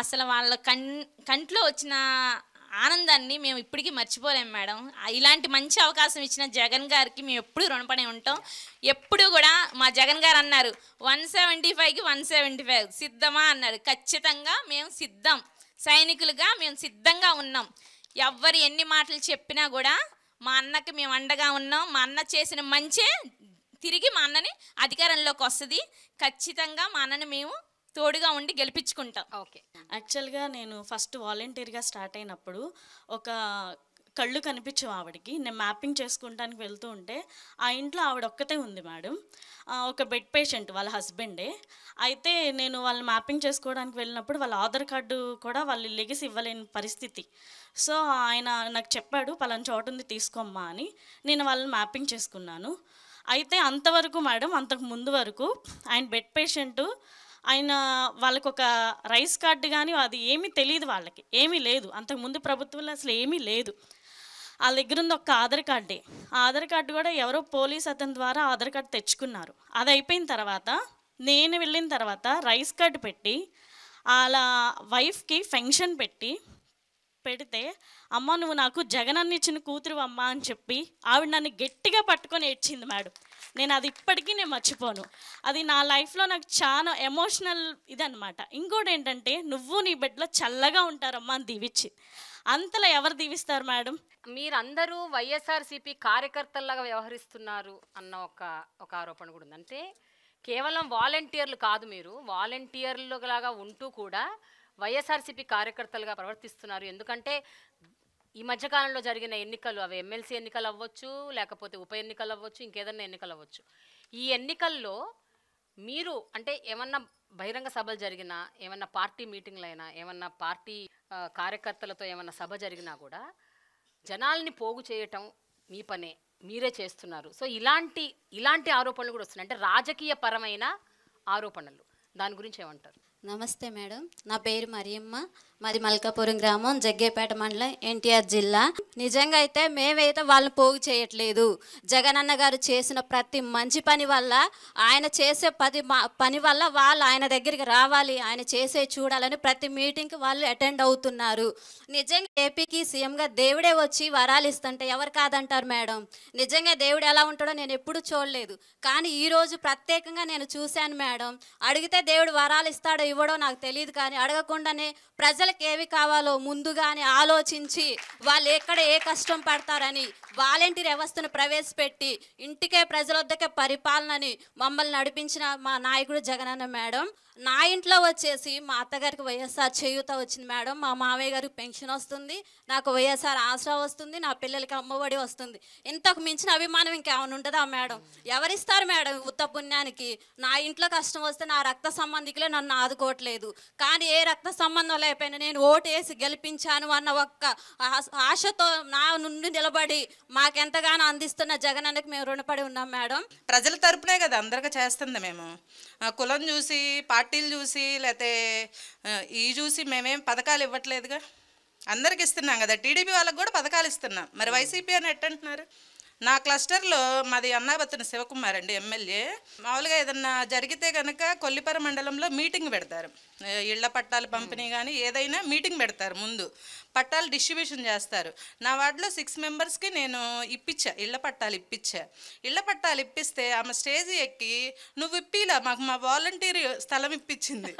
అసలు వాళ్ళ కంట్లో వచ్చిన ఆనందాన్ని మేము ఇప్పటికీ మర్చిపోలేము మేడం. ఇలాంటి మంచి అవకాశం ఇచ్చిన జగన్ గారికి మేము ఎప్పుడు రుణపడి ఉంటాం. ఎప్పుడు కూడా మా జగన్ గారు అన్నారు 175కి 175 సిద్ధమా అన్నారు. ఖచ్చితంగా మేము సిద్ధం, సైనికులుగా మేము సిద్ధంగా ఉన్నాం. ఎవ్వరు ఎన్ని మాటలు చెప్పినా కూడా మా అన్నకి మేము అండగా ఉన్నాం. మా అన్న చేసిన మంచే తిరిగి మా అన్నని అధికారంలోకి వస్తుంది. ఖచ్చితంగా మా అన్నని మేము తోడుగా ఉండి గెలిపించుకుంటాం. ఓకే. యాక్చువల్గా నేను ఫస్ట్ వాలంటీర్గా స్టార్ట్ అయినప్పుడు ఒక కళ్ళు కనిపించవు ఆవిడకి. నేను మ్యాపింగ్ చేసుకుంటానికి వెళ్తూ ఉంటే ఆ ఇంట్లో ఆవిడ ఒక్కతే ఉంది మేడం, ఒక బెడ్ పేషెంట్, వాళ్ళ హస్బెండే. అయితే నేను వాళ్ళని మ్యాపింగ్ చేసుకోవడానికి వెళ్ళినప్పుడు వాళ్ళ ఆధార్ కార్డు కూడా వాళ్ళు లెగిసి ఇవ్వలేని పరిస్థితి. సో ఆయన నాకు చెప్పాడు పలానా చోటు ఉంది తీసుకోమ్మా అని. నేను వాళ్ళని మ్యాపింగ్ చేసుకున్నాను. అయితే అంతవరకు మేడం, అంతకు ముందు వరకు ఆయన బెడ్ పేషెంటు, ఆయన వాళ్ళకు ఒక రైస్ కార్డు కానీ అది ఏమీ తెలియదు, వాళ్ళకి ఏమీ లేదు. అంతకుముందు ప్రభుత్వంలో అసలు ఏమీ లేదు. వాళ్ళ దగ్గర ఉంది ఒక ఆధార్ కార్డే. ఆ ఆధార్ కార్డు కూడా ఎవరో పోలీస్ అతని ద్వారా ఆధార్ కార్డు తెచ్చుకున్నారు. అది అయిపోయిన తర్వాత నేను వెళ్ళిన తర్వాత రైస్ కార్డు పెట్టి వాళ్ళ వైఫ్కి ఫంక్షన్ పెడితే, అమ్మ నువ్వు నాకు జగనన్న ఇచ్చిన కూతురు అమ్మ అని చెప్పి ఆవిడ నన్ను గట్టిగా పట్టుకొని ఏడ్చింది మేడం. నేను అది ఇప్పటికీ నేను మర్చిపోను. అది నా లైఫ్లో నాకు చాలా ఎమోషనల్ ఇదనమాట. ఇంకోటి ఏంటంటే, నువ్వు నీ బిడ్డలో చల్లగా ఉంటారమ్మా అని దీవిచ్చి. అంతలా ఎవరు దీవిస్తారు మేడం? మీరందరూ వైఎస్ఆర్సీపీ కార్యకర్తల్లాగా వ్యవహరిస్తున్నారు అన్న ఒక ఆరోపణ కూడా ఉంది. అంటే కేవలం వాలంటీర్లు కాదు, మీరు వాలంటీర్లులాగా ఉంటూ కూడా వైఎస్ఆర్సీపీ కార్యకర్తలుగా ప్రవర్తిస్తున్నారు. ఎందుకంటే ఈ మధ్యకాలంలో జరిగిన ఎన్నికలు, అవి ఎమ్మెల్సీ ఎన్నికలు అవ్వచ్చు, లేకపోతే ఉప ఎన్నికలు అవ్వచ్చు, ఇంకేదన్నా ఎన్నికలు అవ్వచ్చు. ఈ ఎన్నికల్లో మీరు అంటే ఏమన్నా బహిరంగ సభలు జరిగినా, ఏమన్నా పార్టీ మీటింగ్లు అయినా, ఏమన్నా పార్టీ కార్యకర్తలతో ఏమన్నా సభ జరిగినా కూడా జనాల్ని పోగు చేయటం మీ పనే, మీరే చేస్తున్నారు. సో ఇలాంటి ఆరోపణలు కూడా వస్తున్నాయి, అంటే రాజకీయ పరమైన ఆరోపణలు. దాని గురించి ఏమంటారు? నమస్తే మేడం, నా పేరు మరియమ్మ, మాది మల్కాపురం గ్రామం, జగ్గేపేట మండలం, ఎన్టీఆర్ జిల్లా. నిజంగా అయితే మేమైతే వాళ్ళని పోగు చేయట్లేదు. జగనన్న గారు చేసిన ప్రతి మంచి పని వల్ల, ఆయన చేసే పని వల్ల వాళ్ళు ఆయన దగ్గరికి రావాలి, ఆయన చేసే చూడాలని ప్రతి మీటింగ్కి వాళ్ళు అటెండ్ అవుతున్నారు. నిజంగా ఏపీకి సీఎంగా దేవుడే వచ్చి వరాలు ఇస్తుంటే ఎవరు కాదంటారు మేడం? నిజంగా దేవుడు ఎలా ఉంటాడో నేను ఎప్పుడూ చూడలేదు, కానీ ఈరోజు ప్రత్యేకంగా నేను చూశాను మేడం. అడిగితే దేవుడు వరాలు ఇస్తాడో ఇవ్వడో నాకు తెలియదు, కానీ అడగకుండానే ప్రజలకు ఏవి కావాలో ముందుగానే ఆలోచించి వాళ్ళు ఎక్కడ ఏ కష్టం పడతారని వాలంటీర్ వ్యవస్థను ప్రవేశపెట్టి ఇంటికే ప్రజల వద్దకే పరిపాలనని మమ్మల్ని నడిపించిన మా నాయకుడు జగనన్న మేడం. నా ఇంట్లో వచ్చేసి మా అత్తగారికి వైఎస్ఆర్ చేయూత వచ్చింది మేడం, మా మావయ్య గారికి పెన్షన్ వస్తుంది, నాకు వైఎస్ఆర్ ఆసరా వస్తుంది, నా పిల్లలకి అమ్మఒడి వస్తుంది. ఇంతకు మించిన అభిమానం ఇంకేమైనా ఉంటుందా మేడం? ఎవరిస్తారు మేడం ఉత్త పుణ్యానికి? నా ఇంట్లో కష్టం వస్తే నా రక్త సంబంధికులే నన్ను ఆదుకోవట్లేదు, కానీ ఏ రక్త సంబంధం లేకపోయినా నేను ఓటేసి గెలిపించాను అన్న ఒక్క ఆశతో నా నుండి నిలబడి మాకెంతగానో అందిస్తున్న జగనన్నకి మేము రుణపడి ఉన్నాం మేడం. ప్రజల తరపునే కదా అందరికీ చేస్తుంది. మేము కులం చూసి, పార్టీలు చూసి, లేకపోతే ఈ చూసి మేమేం పథకాలు ఇవ్వట్లేదుగా, అందరికి ఇస్తున్నాం కదా. టీడీపీ వాళ్ళకి కూడా పథకాలు ఇస్తున్నాం, మరి వైసీపీ అని ఎట్టంటున్నారు? నా క్లస్టర్లో మాది అన్నాబత్తున శివకుమార్ అండి, ఎమ్మెల్యే. మామూలుగా ఏదన్నా జరిగితే కనుక కొల్లిపర మండలంలో మీటింగ్ పెడతారు, ఇళ్ల పట్టాలు పంపిణీ కానీ ఏదైనా మీటింగ్ పెడతారు, ముందు పట్టాలు డిస్ట్రిబ్యూషన్ చేస్తారు. నా వార్డులో 6 మెంబర్స్కి నేను ఇప్పించా, ఇళ్ల పట్టాలు ఇప్పించా. ఇళ్ల పట్టాలు ఇప్పిస్తే ఆమె స్టేజ్ ఎక్కి నువ్వు ఇప్పిలా, మాకు మా వాలంటీర్ స్థలం ఇప్పించింది.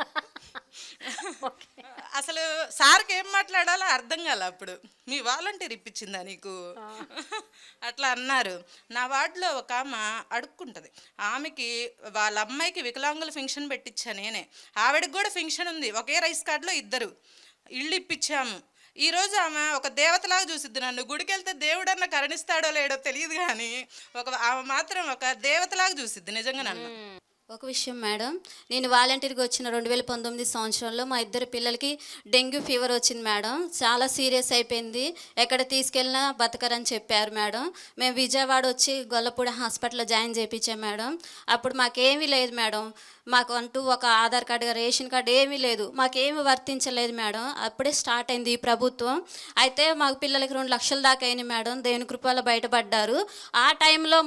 అసలు సార్కి ఏం మాట్లాడాలో అర్థం కాల. అప్పుడు మీ వాలంటీర్ ఇప్పించిందా నీకు అట్లా అన్నారు. నా వార్డులో ఒక ఆమె అడుక్కుంటుంది, ఆమెకి వాళ్ళ అమ్మాయికి వికలాంగుల ఫంక్షన్ పెట్టించా నేనే. ఆవిడకి కూడా ఫంక్షన్ ఉంది, ఒకే రైస్ కార్డులో 2 ఇళ్ళు ఇప్పించాము. ఈరోజు ఆమె ఒక దేవతలాగా చూసిద్ది నన్ను. గుడికి వెళ్తే దేవుడన్నా కరుణిస్తాడో లేడో తెలియదు, కానీ ఆమె మాత్రం ఒక దేవతలాగా చూసిద్ది నిజంగా నన్ను. ఒక విషయం మేడం, నేను వాలంటీర్గా వచ్చిన 2019 సంవత్సరంలో మా 2 పిల్లలకి డెంగ్యూ ఫీవర్ వచ్చింది మేడం. చాలా సీరియస్ అయిపోయింది, ఎక్కడ తీసుకెళ్ళినా బతకరని చెప్పారు మేడం. మేము విజయవాడ వచ్చి గొల్లపూడి హాస్పిటల్లో జాయిన్ చేయించాం మేడం. అప్పుడు మాకేమీ లేదు మేడం, మాకు అంటూ ఒక ఆధార్ కార్డు, రేషన్ కార్డు ఏమీ లేదు, మాకేమీ వర్తించలేదు మేడం. అప్పుడే స్టార్ట్ అయింది ఈ ప్రభుత్వం. అయితే మాకు పిల్లలకి 2 లక్షల దాకా అయింది మేడం, దేవుని కృపలో బయటపడ్డారు. ఆ టైంలో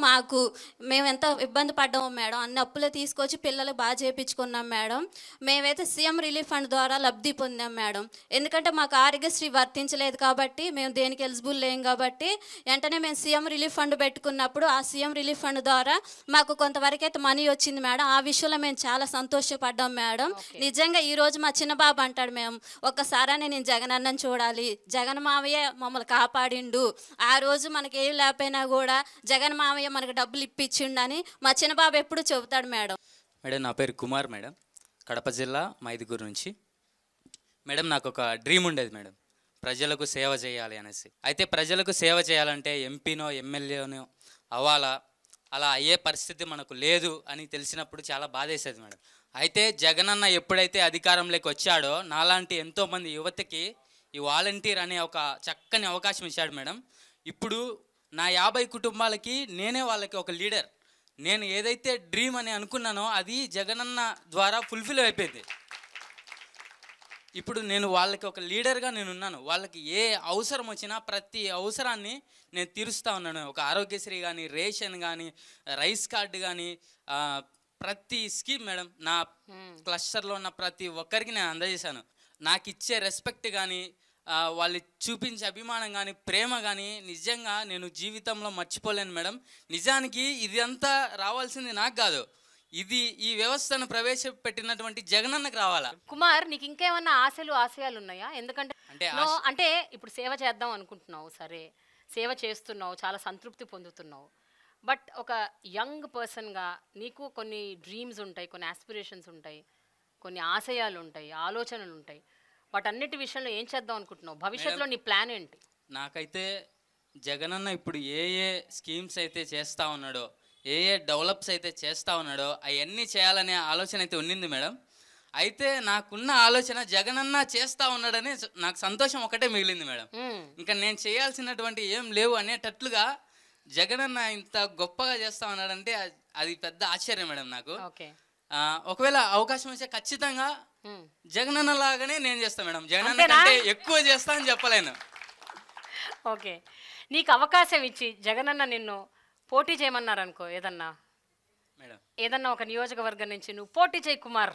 మేము ఎంత ఇబ్బంది పడ్డాము మేడం, అన్ని అప్పులే తీసుకొచ్చి పిల్లలకు బాగా చేయించుకున్నాం మేడం. మేమైతే సీఎం రిలీఫ్ ఫండ్ ద్వారా లబ్ధి పొందాం మేడం. ఎందుకంటే మాకు ఆరోగ్యశ్రీ వర్తించలేదు కాబట్టి, మేము దేనికి ఎలిజిబుల్ లేం కాబట్టి, వెంటనే మేము సీఎం రిలీఫ్ ఫండ్ పెట్టుకున్నప్పుడు ఆ సీఎం రిలీఫ్ ఫండ్ ద్వారా మాకు కొంతవరకు అయితే మనీ వచ్చింది మేడం. ఆ విషయంలో మేము చాలా సంతోషపడ్డాం మేడం. నిజంగా ఈరోజు మా చిన్న బాబు అంటాడు, మేము ఒక్కసారి నేను జగనన్నని చూడాలి, జగన్ మావయ్య మమ్మల్ని కాపాడిండు, ఆ రోజు మనకి ఏం లేకపోయినా కూడా జగన్ మావయ్య మనకు డబ్బులు ఇప్పించిండని మా చిన్న బాబు ఎప్పుడు చెబుతాడు మేడం. మేడం నా పేరు కుమార్ మేడం, కడప జిల్లా మైదుగురు నుంచి. మేడం నాకు ఒక డ్రీమ్ ఉండేది మేడం, ప్రజలకు సేవ చేయాలి అనేసి. అయితే ప్రజలకు సేవ చేయాలంటే ఎంపీనో ఎమ్మెల్యేనో అవ్వాలా, అలా అయ్యే పరిస్థితి మనకు లేదు అని తెలిసినప్పుడు చాలా బాధేసేది మేడం. అయితే జగనన్న ఎప్పుడైతే అధికారంలోకి వచ్చాడో నాలాంటి ఎంతోమంది యువతకి ఈ వాలంటీర్ అనే ఒక చక్కని అవకాశం ఇచ్చాడు మేడం. ఇప్పుడు నా 50 కుటుంబాలకి నేనే వాళ్ళకి ఒక లీడర్. నేను ఏదైతే డ్రీమ్ అని అనుకున్నానో అది జగనన్న ద్వారా ఫుల్ఫిల్ అయిపోయింది. ఇప్పుడు నేను వాళ్ళకి ఒక లీడర్గా నేను ఉన్నాను. వాళ్ళకి ఏ అవసరం వచ్చినా ప్రతి అవసరాన్ని నేను తీరుస్తూ ఉన్నాను. ఒక ఆరోగ్యశ్రీ కానీ, రేషన్ కానీ, రైస్ కార్డు కానీ, ప్రతి స్కీమ్ మేడం నా క్లస్టర్లో ఉన్న ప్రతి ఒక్కరికి నేను అందజేశాను. నాకు ఇచ్చే రెస్పెక్ట్ కానీ, వాళ్ళు చూపించే అభిమానం కానీ, ప్రేమ కానీ నిజంగా నేను జీవితంలో మర్చిపోలేను మేడం. నిజానికి ఇది అంతా రావాల్సింది నాకు కాదు, ఇది ఈ వ్యవస్థను ప్రవేశపెట్టినటువంటి జగనన్నకు రావాలా. కుమార్, నీకు ఇంకేమన్నా ఆశయాలు ఉన్నాయా? ఎందుకంటే అంటే ఇప్పుడు సేవ చేద్దాం అనుకుంటున్నావు, సరే సేవ చేస్తున్నావు, చాలా సంతృప్తి పొందుతున్నావు. బట్ ఒక యంగ్ పర్సన్గా నీకు కొన్ని డ్రీమ్స్ ఉంటాయి, కొన్ని ఆస్పిరేషన్స్ ఉంటాయి, కొన్ని ఆశయాలు ఉంటాయి, ఆలోచనలు ఉంటాయి. వాటన్నిటి విషయంలో ఏం చేద్దాం అనుకుంటున్నావు? భవిష్యత్తులో నీ ప్లాన్ ఏంటి? నాకైతే జగనన్న ఇప్పుడు ఏ స్కీమ్స్ అయితే చేస్తూ ఉన్నాడో, ఏ డెవలప్స్ అయితే చేస్తూ ఉన్నాడో అవన్నీ చేయాలనే ఆలోచన అయితే ఉండింది మేడం. అయితే నాకున్న ఆలోచన జగనన్న చేస్తూ ఉన్నాడని నాకు సంతోషం ఒకటే మిగిలింది మేడం. ఇంకా నేను చేయాల్సినటువంటి ఏం లేవు అనేటట్లుగా జగనన్న ఇంత గొప్పగా చేస్తూ ఉన్నాడంటే అది పెద్ద ఆశ్చర్యం మేడం నాకు. ఒకవేళ అవకాశం వస్తే ఖచ్చితంగా జగనన్న లాగానే నేను చేస్తాను మేడం. జగనన్న అంతేనా? కంటే ఎక్కువ చేస్తా అని చెప్పలేను. ఓకే, నీకు అవకాశం ఇచ్చి జగనన్న నిన్ను పోటీ చేయమన్నారు అనుకో, మేడం ఏదన్నా ఒక నియోజకవర్గం నుంచి నువ్వు పోటీ చేయి కుమార్,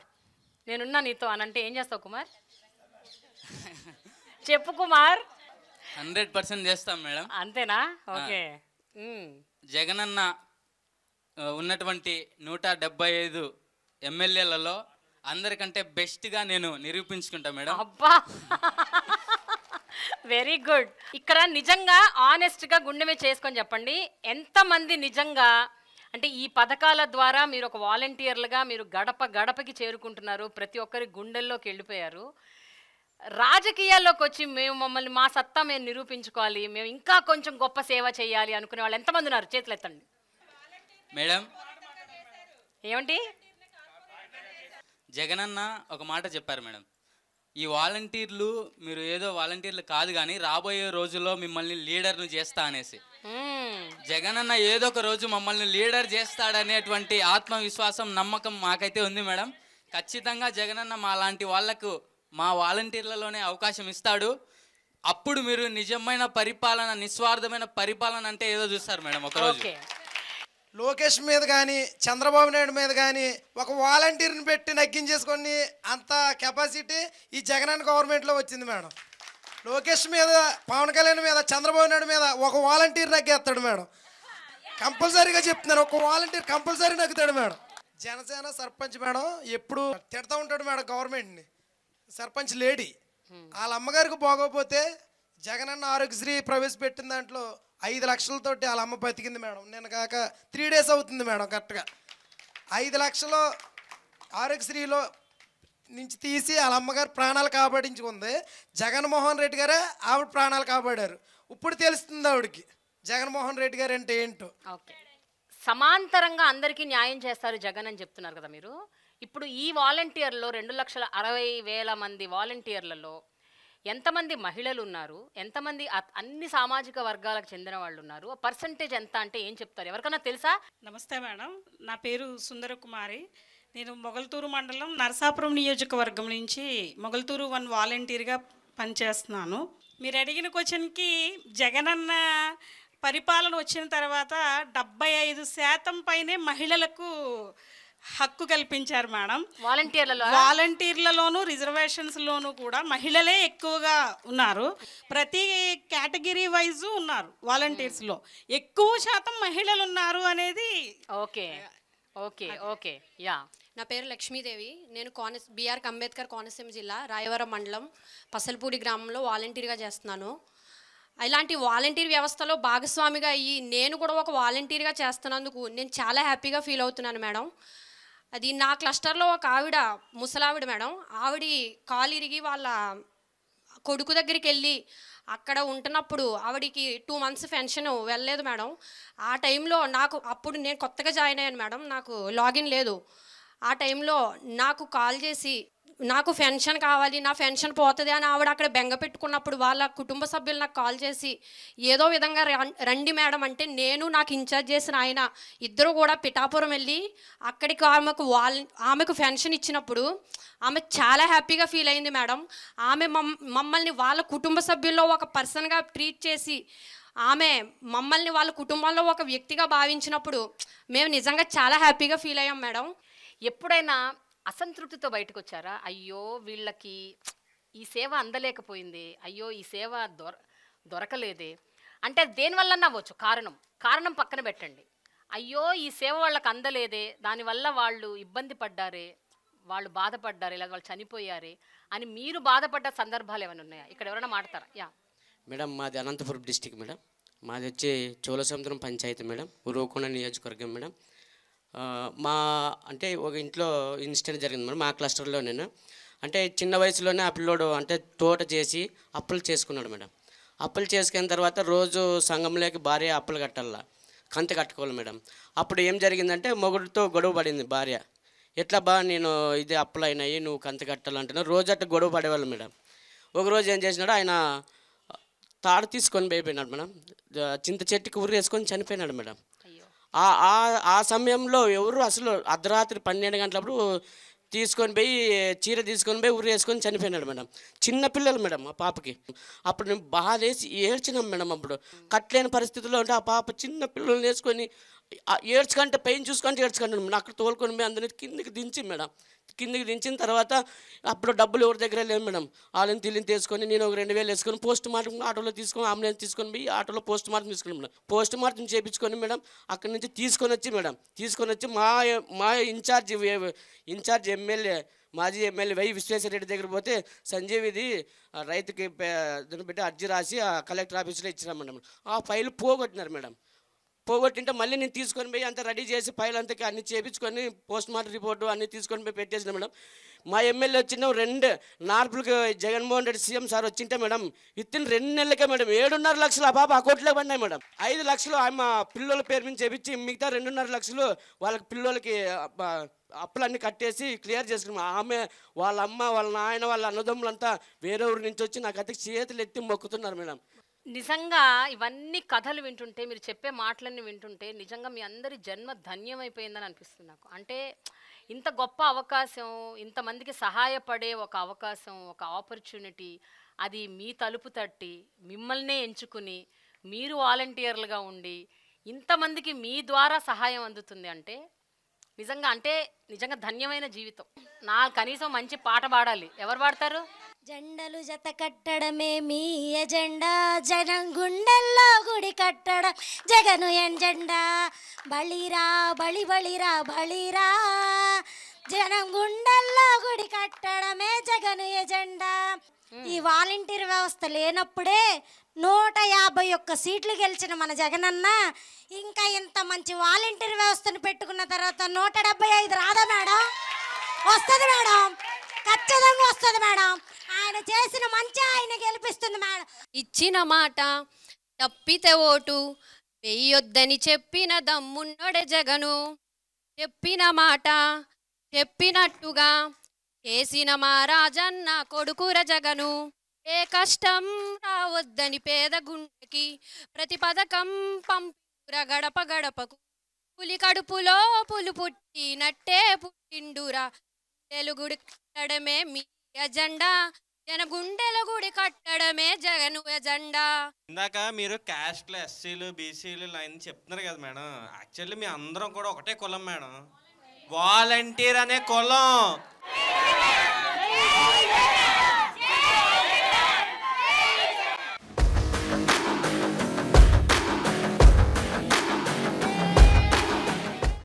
నేనున్నా నీతో అని అంటే ఏం చేస్తావు కుమార్? చెప్పు కుమార్. 100% చేస్తాం మేడం. అంతేనా? ఓకే. జగనన్న ఉన్నటువంటి 175 ఎమ్మెల్యేలలో అందరికంటే బెస్ట్గా నేను నిరూపించుకుంటా మేడం. అబ్బా, వెరీ గుడ్. ఇక్కడ నిజంగా ఆనెస్ట్గా గుండె మీద చేసుకొని చెప్పండి, ఎంతమంది నిజంగా అంటే ఈ పథకాల ద్వారా మీరు ఒక వాలంటీర్లుగా మీరు గడప గడపకి చేరుకుంటున్నారు, ప్రతి ఒక్కరి గుండెల్లోకి వెళ్ళిపోయారు. రాజకీయాల్లోకి వచ్చి మేము మమ్మల్ని మా సత్తా మేము నిరూపించుకోవాలి, మేము ఇంకా కొంచెం గొప్ప సేవ చేయాలి అనుకునే వాళ్ళు ఎంతమంది ఉన్నారు? చేతులు ఎత్తండి మేడం. ఏమండి? జగనన్న ఒక మాట చెప్పారు మేడం, ఈ వాలంటీర్లు మీరు ఏదో వాలంటీర్లు కాదు కానీ రాబోయే రోజుల్లో మిమ్మల్ని లీడర్ను చేస్తా అనేసి. జగనన్న ఏదో ఒక రోజు మమ్మల్ని లీడర్ చేస్తాడనేటువంటి ఆత్మవిశ్వాసం, నమ్మకం మాకైతే ఉంది మేడం. ఖచ్చితంగా జగనన్న మా లాంటి వాళ్లకు మా వాలంటీర్లలోనే అవకాశం ఇస్తాడు. అప్పుడు మీరు నిజమైన పరిపాలన, నిస్వార్థమైన పరిపాలన అంటే ఏదో చూస్తారు మేడం ఒకరోజు. లోకేష్ మీద కానీ చంద్రబాబు నాయుడు మీద కానీ ఒక వాలంటీర్ని పెట్టి నగ్గించేసుకొని అంత కెపాసిటీ ఈ జగనన్న గవర్నమెంట్లో వచ్చింది మేడం. లోకేష్ మీద, పవన్ కళ్యాణ్ మీద, చంద్రబాబు నాయుడు మీద ఒక వాలంటీర్ నగ్గేస్తాడు మేడం. కంపల్సరీగా చెప్తున్నాను, ఒక వాలంటీర్ కంపల్సరీ నగ్గుతాడు మేడం. జనసేన సర్పంచ్ మేడం ఎప్పుడు తిడతా ఉంటాడు మేడం గవర్నమెంట్ని. సర్పంచ్ లేడీ వాళ్ళ అమ్మగారికి బాగోపోతే జగనన్న ఆరోగ్యశ్రీ ప్రవేశపెట్టిన దాంట్లో 5 లక్షలతోటి వాళ్ళ అమ్మ బతికింది మేడం. నేను కాక 3 డేస్ అవుతుంది మేడం కరెక్ట్గా. 5 లక్షలు ఆరోగ్యశ్రీలో నుంచి తీసి వాళ్ళ అమ్మగారు ప్రాణాలు కాపాడించుకుంది. జగన్మోహన్ రెడ్డి గారే ఆవిడ ప్రాణాలు కాపాడారు. ఇప్పుడు తెలుస్తుంది ఆవిడకి జగన్మోహన్ రెడ్డి గారు అంటే ఏంటో. ఓకే, సమాంతరంగా అందరికీ న్యాయం చేస్తారు జగన్ అని చెప్తున్నారు కదా మీరు. ఇప్పుడు ఈ వాలంటీర్లో 2,60,000 మంది వాలంటీర్లలో ఎంతమంది మహిళలు ఉన్నారు, ఎంతమంది అన్ని సామాజిక వర్గాలకు చెందిన వాళ్ళు ఉన్నారు, పర్సంటేజ్ ఎంత అంటే ఏం చెప్తారు? ఎవరికైనా తెలుసా? నమస్తే మేడం, నా పేరు సుందరకుమారి. నేను మొగల్తూరు మండలం నరసాపురం నియోజకవర్గం నుంచి మొగల్తూరు 1 వాలంటీర్గా పనిచేస్తున్నాను. మీరు అడిగిన క్వశ్చన్కి, జగనన్న పరిపాలన వచ్చిన తర్వాత 75% పైనే మహిళలకు హక్కు కల్పించారు మేడం. వాలంటీర్లలోనూ రిజర్వేషన్స్లోనూ కూడా మహిళలే ఎక్కువగా ఉన్నారు. ప్రతి కేటగిరీ వైజు ఉన్నారు వాలంటీర్స్లో, ఎక్కువ శాతం మహిళలు ఉన్నారు అనేది. Okay okay okay yeah. నా పేరు లక్ష్మీదేవి. నేను బిఆర్ అంబేద్కర్ కోనసీమ జిల్లా రాయవరం మండలం పసలపూడి గ్రామంలో వాలంటీర్గా చేస్తున్నాను. ఇలాంటి వాలంటీర్ వ్యవస్థలో భాగస్వామిగా అయ్యి నేను కూడా ఒక వాలంటీర్గా చేస్తున్నందుకు నేను చాలా హ్యాపీగా ఫీల్ అవుతున్నాను మేడం. అది నా క్లస్టర్లో ఒక ఆవిడ, ముసలావిడ మేడం, ఆవిడ కాలు ఇరిగి వాళ్ళ కొడుకు దగ్గరికి వెళ్ళి అక్కడ ఉంటున్నప్పుడు ఆవిడికి 2 months పెన్షన్ వెళ్ళలేదు మేడం. ఆ టైంలో అప్పుడు నేను కొత్తగా జాయిన్ అయ్యాను మేడం, నాకు లాగిన్ లేదు. ఆ టైంలో నాకు కాల్ చేసి నాకు పెన్షన్ కావాలి, నా పెన్షన్ పోతుంది అని ఆవిడ అక్కడ బెంగ పెట్టుకున్నప్పుడు వాళ్ళ కుటుంబ సభ్యులు నాకు కాల్ చేసి ఏదో విధంగా రండి మేడం అంటే, నేను నాకు ఇన్ఛార్జ్ చేసిన ఆయన ఇద్దరు కూడా పిఠాపురం వెళ్ళి అక్కడికి ఆమెకు పెన్షన్ ఇచ్చినప్పుడు ఆమె చాలా హ్యాపీగా ఫీల్ అయింది మేడం. ఆమె మమ్మల్ని వాళ్ళ కుటుంబ సభ్యుల్లో ఒక పర్సన్గా ట్రీట్ చేసి ఆమె మమ్మల్ని వాళ్ళ కుటుంబంలో ఒక వ్యక్తిగా భావించినప్పుడు మేము నిజంగా చాలా హ్యాపీగా ఫీల్ అయ్యాం మేడం. ఎప్పుడైనా అసంతృప్తితో బయటకు వచ్చారా? అయ్యో వీళ్ళకి ఈ సేవ అందలేకపోయింది, అయ్యో ఈ సేవ దొరకలేదే అంటే దేనివల్ల అవ్వచ్చు, కారణం పక్కన పెట్టండి. అయ్యో ఈ సేవ వాళ్ళకి అందలేదే, దానివల్ల వాళ్ళు ఇబ్బంది పడ్డారే, వాళ్ళు బాధపడ్డారే, లేదా వాళ్ళు చనిపోయారే అని మీరు బాధపడ్డ సందర్భాలు ఏమైనా ఉన్నాయా? ఇక్కడ ఎవరైనా మాట్లాడతారా? యా మేడం, మాది అనంతపురం డిస్టిక్ మేడం. మాది వచ్చి చోళసముద్రం పంచాయతీ మేడం, ఉరువకొండ నియోజకవర్గం మేడం. అంటే ఒక ఇంట్లో ఇన్సిడెంట్ జరిగింది మేడం మా క్లస్టర్లో. నేను అంటే చిన్న వయసులోనే ఆ పిల్లోడు అంటే తోట చేసి అప్పులు చేసుకున్నాడు మేడం. అప్పులు చేసుకున్న తర్వాత రోజు సంఘంలోకి భార్య అప్పులు కట్టాల, కంతి కట్టుకోవాలి మేడం. అప్పుడు ఏం జరిగిందంటే మొగుడితో గొడవ పడింది భార్య. ఎట్లా నేను ఇది అప్పులు అయినాయి, నువ్వు కంతి కట్టాలంటున్నావు, రోజు అట్లా గొడవ పడేవాళ్ళు మేడం. ఒకరోజు ఏం చేసినాడు, ఆయన తాడు తీసుకొని పోయిపోయినాడు మేడం, చింత చెట్టుకి ఉరి వేసుకొని చనిపోయినాడు మేడం. ఆ సమయంలో ఎవరు అసలు అర్ధరాత్రి 12 గంటలప్పుడు తీసుకొని పోయి చీర తీసుకొని పోయి ఊరు వేసుకొని చనిపోయినాడు మేడం. చిన్న పిల్లలు మేడం ఆ పాపకి. అప్పుడు మేము బాధేసి ఏడ్చినాం మేడం. అప్పుడు కట్టలేని పరిస్థితుల్లో ఉంటే ఆ పాప చిన్న పిల్లల్ని వేసుకొని ఏడ్చుకుంటే పెయిన్ చూసుకుంటే ఏడ్చుకుంటాను మేడం. అక్కడ తోలుకొని పోయి అందరినీ కిందికి దించి మేడం. కిందికి దించిన తర్వాత అప్పుడు డబ్బులు ఎవరి దగ్గర లేవు మేడం. వాళ్ళని తిల్లిని తీసుకొని నేను ఒక 2000 వేసుకొని పోస్ట్ మార్టం ఆటోలో తీసుకొని అంబులెన్స్ తీసుకొని పోయి ఆటోలో పోస్ట్ మార్టం తీసుకుని మేడం. పోస్ట్ మార్టం చేయించుకొని మేడం అక్కడి నుంచి తీసుకొని వచ్చి మా ఇన్ఛార్జ్ ఎమ్మెల్యే మాజీ ఎమ్మెల్యే వై విశ్వేశ్వరరెడ్డి దగ్గర పోతే సంజీవ్ ఇది రైతుకి దాన్ని పెట్టి అర్జీ రాసి ఆ కలెక్టర్ ఆఫీస్లో ఇచ్చినాం మేడం. ఆ ఫైల్ పోగొట్టినారు మేడం. పోగొట్టింటే మళ్ళీ నేను తీసుకొని పోయి అంతా రెడీ చేసి ఫైల్ అంతా అన్ని చేయించుకొని పోస్ట్ మార్టం రిపోర్టు అన్నీ తీసుకొని పోయి పెట్టేసిన మేడం. మా ఎమ్మెల్యే వచ్చిన 2 నార్పులకు జగన్మోహన్ రెడ్డి సీఎం సార్ వచ్చింటే మేడం విత్తిన్ 2 నెలలకే మేడం 7.5 లక్షలు ఆ పాప అకౌంట్లో పడినాయి మేడం. 5 లక్షలు ఆమె పిల్లల పేరు మీద చేపించి మిగతా 2.5 లక్షలు వాళ్ళకి పిల్లలకి అప్పులన్నీ కట్టేసి క్లియర్ చేసుకున్నాం. ఆమె వాళ్ళ అమ్మ వాళ్ళ నాయన వాళ్ళ అన్నదమ్ములంతా వేరే ఊరి నుంచి వచ్చి నాకు అతికి చేతులు ఎత్తి మొక్కుతున్నారు మేడం. నిజంగా ఇవన్నీ కథలు వింటుంటే, మీరు చెప్పే మాటలన్నీ వింటుంటే నిజంగా మీ అందరి జన్మ ధన్యమైపోయిందని అనిపిస్తుంది నాకు. అంటే ఇంత గొప్ప అవకాశం, ఇంతమందికి సహాయపడే ఒక అవకాశం, ఒక ఆపర్చునిటీ, అది మీ తలుపు తట్టి మిమ్మల్నే ఎంచుకుని మీరు వాలంటీర్లుగా ఉండి ఇంతమందికి మీ ద్వారా సహాయం అందుతుంది అంటే నిజంగా ధన్యమైన జీవితం. నా కనీసం మంచి పాట పాడాలి. ఎవరు పాడతారు? జెండలు జత కట్టడమే మీ ఎజెండా, జనం గుండెల్లో గుడి కట్టడం జగను ఎజెండా. బలిరా బలి బలిరా బలిరా, జనం గుండెల్లో గుడి కట్టడమే జగను ఎజెండా. ఈ వాలంటీర్ వ్యవస్థ లేనప్పుడే 151 సీట్లు గెలిచిన మన జగనన్న ఇంకా ఇంత మంచి వాలంటీర్ వ్యవస్థను పెట్టుకున్న తర్వాత 175 రాదా మేడం? వస్తుంది మేడం, ఖచ్చితంగా వస్తుంది మేడం. ఆయన చేసిన మంచి ఆయన గెలిపిస్తుంది మేడం. ఇచ్చిన మాట తప్పితే ఓటు వెయ్యొద్దని చెప్పిన దమ్మున్నోడే జగను. చెప్పిన మాట చెప్పినట్టుగా చేసిన మా రాజన్న కొడుకుర జగను. ఏ కష్టం రావద్దని పేద గుండెకి ప్రతి పథకం పంపిర గడప గడపకు. పులి కడుపులో పులు పుట్టినట్టే పుట్టిండురా. తెలుగుడి కట్టడమే మీ ఎజెండా, జన గుండెల గుడి కట్టడమే జగను ఎజెండా. ఇందాక మీరు క్యాస్ట్లు ఎస్సీలు బీసీలు లైన్ చెప్తున్నారు కదా మేడం. యాక్చువల్లీ మీ అందరం కూడా ఒకటే కులం మేడం, వాలంటీర్ అనే కులం.